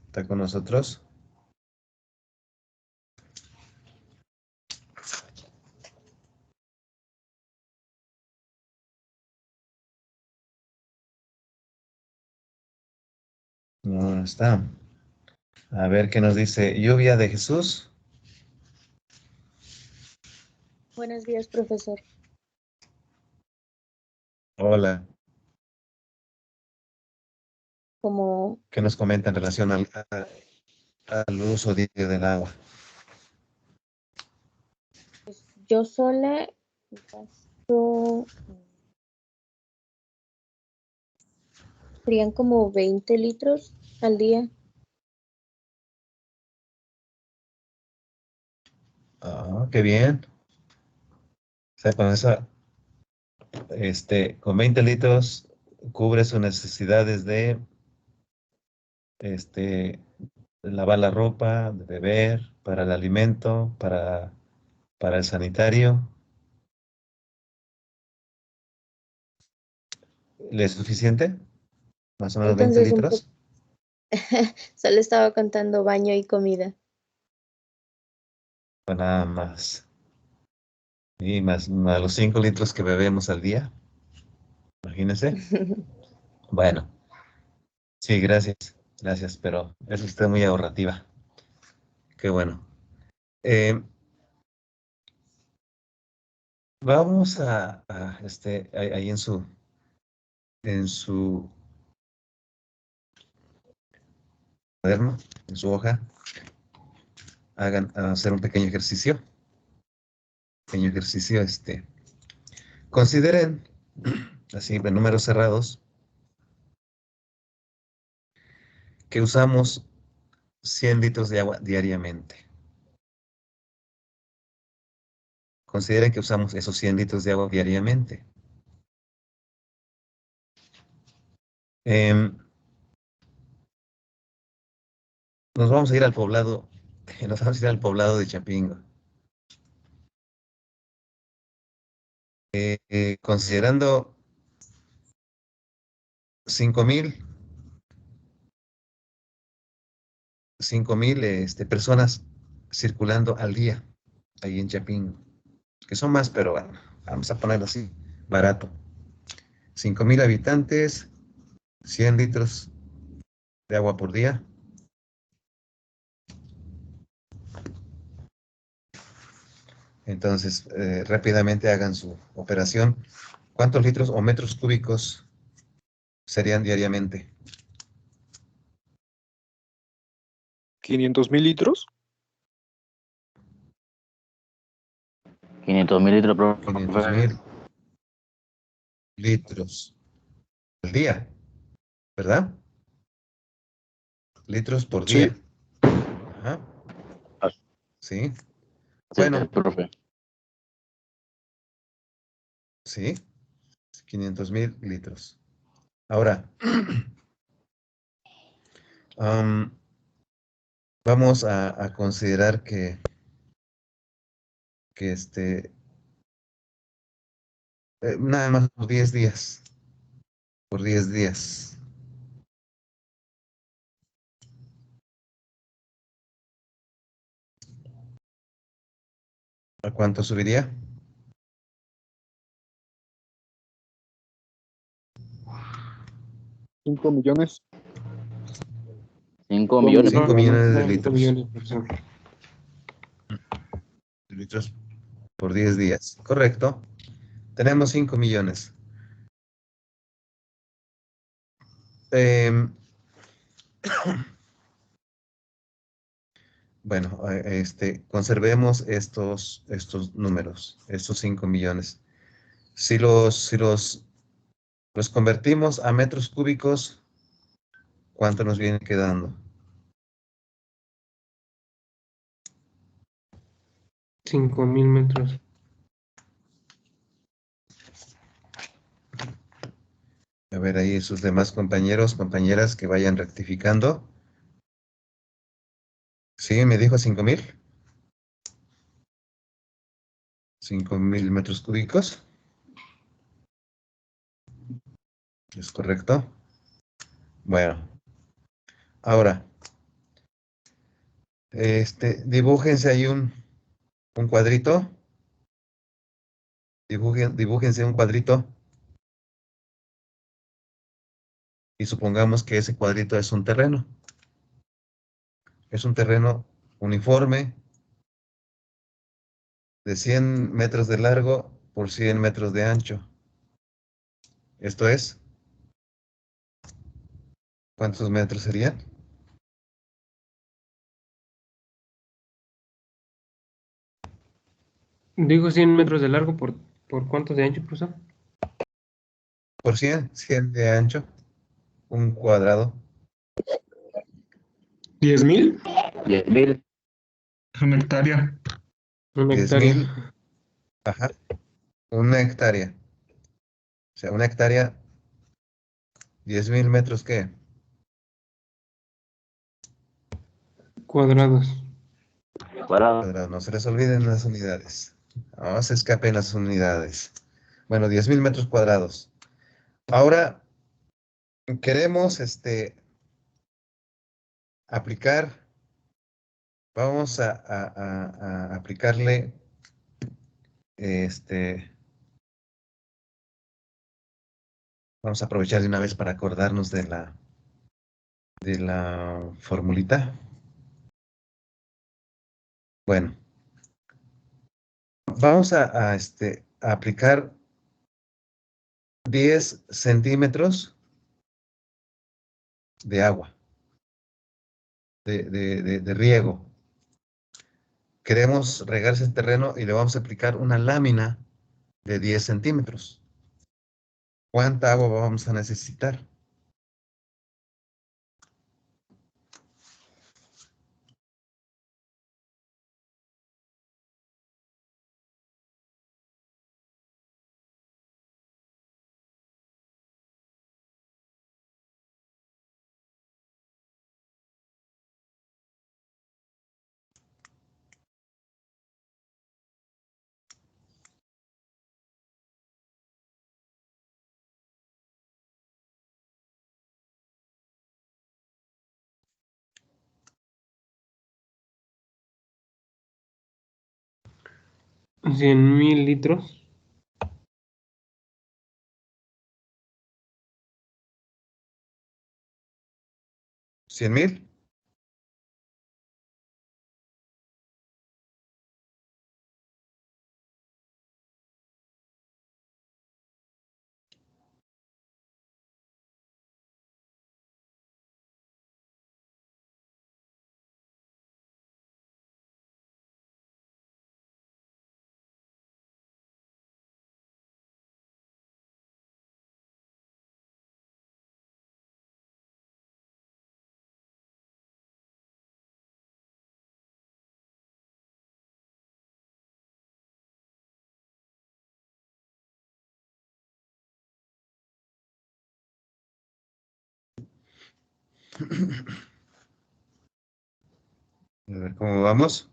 ¿Está con nosotros? No está. A ver qué nos dice. Lluvia de Jesús. Buenos días, profesor. Hola. Como ¿Qué nos comenta en relación al uso diario del agua? yo sola gasto, serían como 20 litros al día. Ah, qué bien. O sea, con 20 litros cubre sus necesidades de este, lavar la ropa, de beber, para el alimento, para el sanitario. ¿Le es suficiente? Más o menos 20 Entonces, litros. solo estaba contando baño y comida. Pues nada más. Y más los 5 litros que bebemos al día. Imagínense. Bueno, sí, gracias. Gracias, pero es usted muy ahorrativa. Qué bueno. Vamos ahí en su cuaderno, en su hoja, hacer un pequeño ejercicio. Consideren, así en números cerrados, que usamos 100 litros de agua diariamente. Consideren que usamos esos 100 litros de agua diariamente. Nos vamos a ir al poblado, de Chapingo. Considerando 5,000 personas circulando al día ahí en Chapingo, que son más, pero bueno, vamos a ponerlo así, barato. 5,000 habitantes, 100 litros de agua por día. Entonces, rápidamente hagan su operación. ¿Cuántos litros o metros cúbicos serían diariamente? 500,000 litros. 500,000 litros, 500,000 litros al día, ¿verdad? Litros por Sí. día. Ajá. Sí. Bueno. Profe. Sí. 500,000 litros. Ahora, vamos a considerar que nada más por 10 días. Por 10 días. ¿A cuánto subiría? 5 millones. 5 millones. 5 millones de litros. 5 millones, profesor. Litros por 10 días. Correcto. Tenemos 5 millones. Bueno, conservemos estos números, estos 5 millones. Si los convertimos a metros cúbicos, ¿cuánto nos viene quedando? 5,000 metros. A ver ahí sus demás compañeros, compañeras que vayan rectificando. ¿Sí? ¿Me dijo 5,000? 5,000 metros cúbicos. ¿Es correcto? Bueno. Ahora, dibújense ahí un cuadrito. Dibújense un cuadrito. Y supongamos que ese cuadrito es un terreno. Es un terreno uniforme de 100 metros de largo por 100 metros de ancho. Esto es, ¿cuántos metros serían? Digo 100 metros de largo por ¿cuántos de ancho, profesor? Por 100 de ancho, un cuadrado. 10,000. 10,000. Una hectárea. Una 10,000. hectárea. Ajá. Una hectárea. O sea, una hectárea, 10,000 metros, ¿qué? Cuadrados. Cuadrados. No se les olviden las unidades. No se escapen las unidades. Bueno, 10,000 metros cuadrados. Ahora queremos aplicar, vamos a aplicarle vamos a aprovechar de una vez para acordarnos de la formulita. Bueno, vamos a aplicar 10 centímetros de agua, de riego. Queremos regar ese terreno y le vamos a aplicar una lámina de 10 centímetros. ¿Cuánta agua vamos a necesitar? $100,000. 100,000. A ver cómo vamos.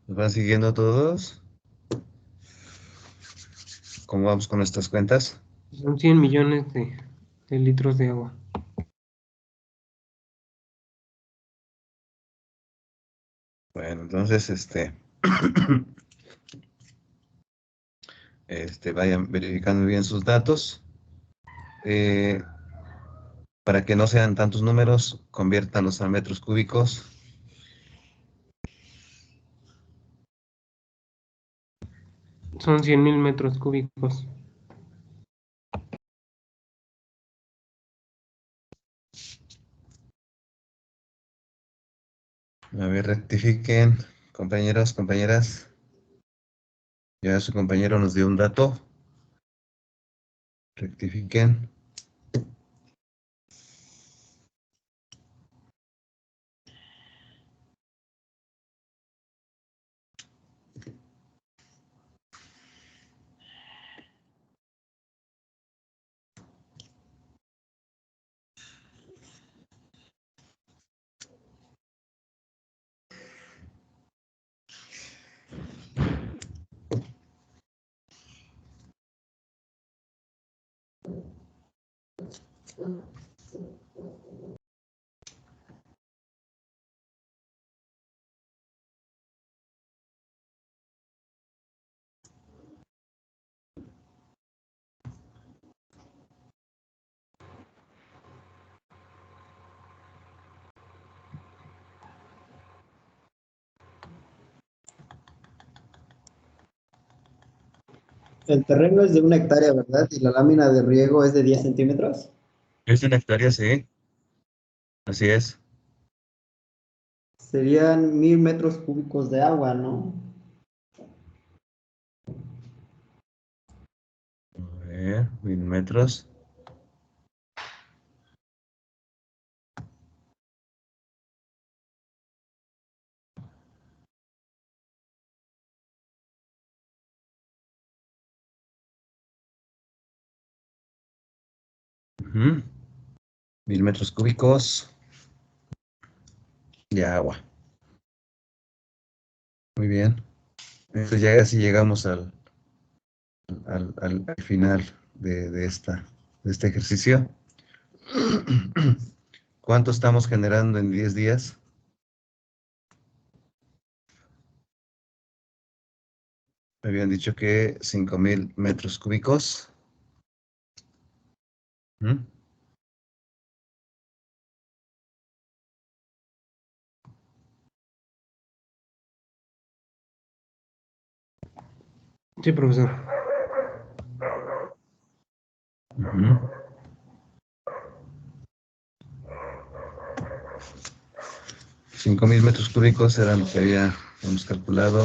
¿Nos van siguiendo todos? ¿Cómo vamos con estas cuentas? Son 100 millones de litros de agua. Bueno, entonces, vayan verificando bien sus datos. Para que no sean tantos números, conviértanlos a metros cúbicos. Son 100,000 metros cúbicos. A ver, rectifiquen, compañeros, compañeras. Ya su compañero nos dio un dato. Rectifiquen. El terreno es de 1 hectárea, ¿verdad? Y la lámina de riego es de 10 centímetros. Es una hectárea, sí. Así es. Serían 1000 metros cúbicos de agua, ¿no? A ver, 1000 metros. Ujú. 1000 metros cúbicos de agua. Muy bien. Entonces ya así llegamos al final de este ejercicio. ¿Cuánto estamos generando en 10 días? Me habían dicho que 5000 metros cúbicos. ¿Mm? Sí, profesor. Ujú. Cinco mil metros cúbicos eran lo que habíamos calculado.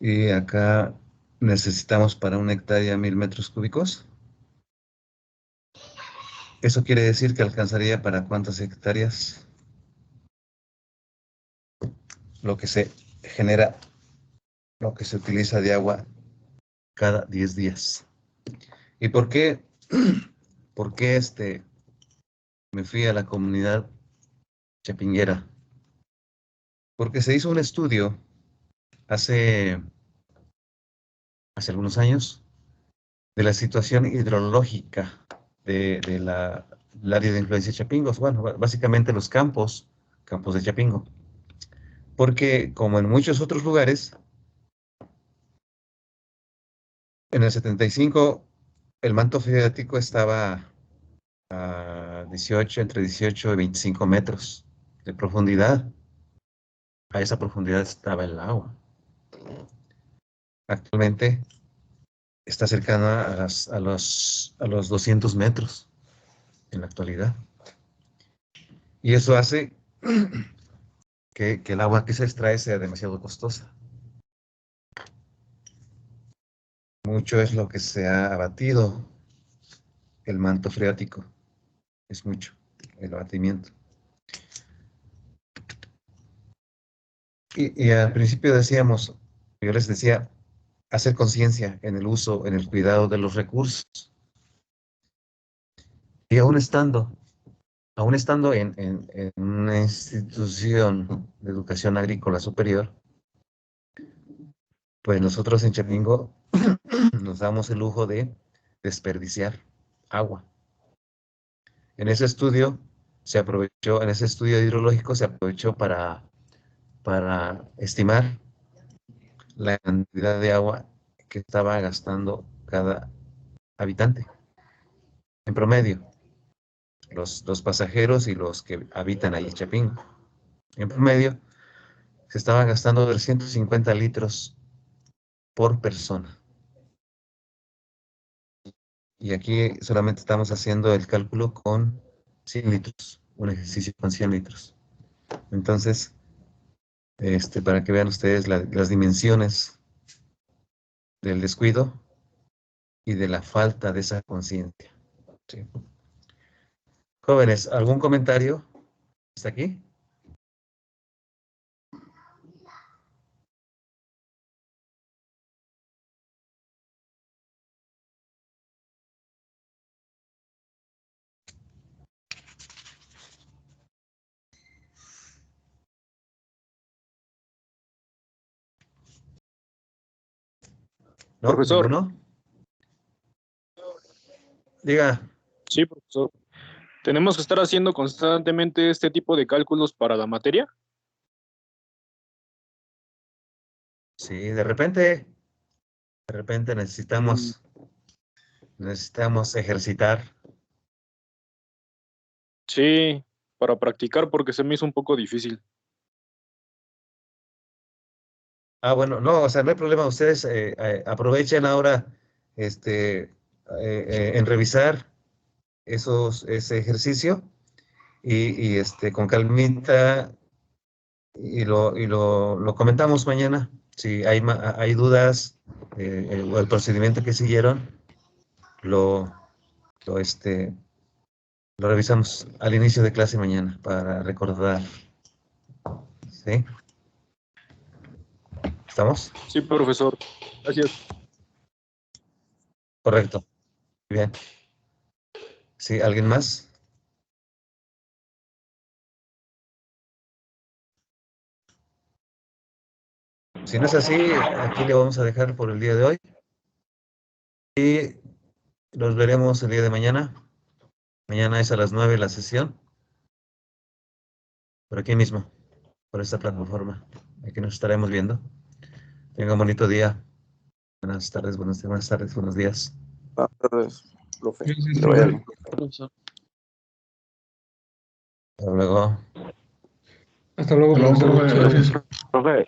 Y acá necesitamos para una hectárea 1000 metros cúbicos. Eso quiere decir que alcanzaría para cuántas hectáreas lo que se genera, lo que se utiliza de agua cada 10 días. ¿Y por qué? ¿Por qué me fui a la comunidad chapinguera? Porque se hizo un estudio hace algunos años de la situación hidrológica del área de influencia de Chapingos. Bueno, básicamente los campos de Chapingo. Porque como en muchos otros lugares, en el 75 el manto freático estaba a entre 18 y 25 metros de profundidad. A esa profundidad estaba el agua. Actualmente está cercana a los 200 metros en la actualidad. Y eso hace que el agua que se extrae sea demasiado costosa. Mucho es lo que se ha abatido el manto freático. Es mucho el abatimiento. Y al principio decíamos, yo les decía, hacer conciencia en el uso, en el cuidado de los recursos. Y aún estando en una institución de educación agrícola superior, pues nosotros en Chapingo nos damos el lujo de desperdiciar agua. En ese estudio en ese estudio hidrológico se aprovechó para estimar la cantidad de agua que estaba gastando cada habitante. En promedio, los pasajeros y los que habitan ahí en Chapingo. En promedio, se estaban gastando 350 litros por persona. Y aquí solamente estamos haciendo el cálculo con 100 litros, un ejercicio con 100 litros. Entonces, para que vean ustedes las dimensiones del descuido y de la falta de esa conciencia. ¿Sí? Jóvenes, ¿algún comentario? ¿Está aquí? ¿No? Profesor. ¿Ninguno? Diga. Sí, profesor. ¿Tenemos que estar haciendo constantemente este tipo de cálculos para la materia? Sí, de repente necesitamos ejercitar. Sí, para practicar porque se me hizo un poco difícil. Ah, bueno, no, o sea, no hay problema. Ustedes aprovechen ahora en revisar ese ejercicio y con calmita y lo comentamos mañana. Si hay dudas o el procedimiento que siguieron, lo, lo, este, lo revisamos al inicio de clase mañana para recordar. ¿Sí? ¿Estamos? Sí, profesor. Gracias. Correcto. Bien. ¿Sí? ¿Alguien más? Si no es así, aquí le vamos a dejar por el día de hoy. Y los veremos el día de mañana. Mañana es a las 9 la sesión. Por aquí mismo, por esta plataforma. Aquí nos estaremos viendo. Tenga un bonito día. Buenas tardes, buenos días. Buenas tardes, profe. Gracias, Que le vaya profe. bien. Profesor. Hasta luego. Hasta luego, Hasta luego, profesor. profe. Gracias. Profe,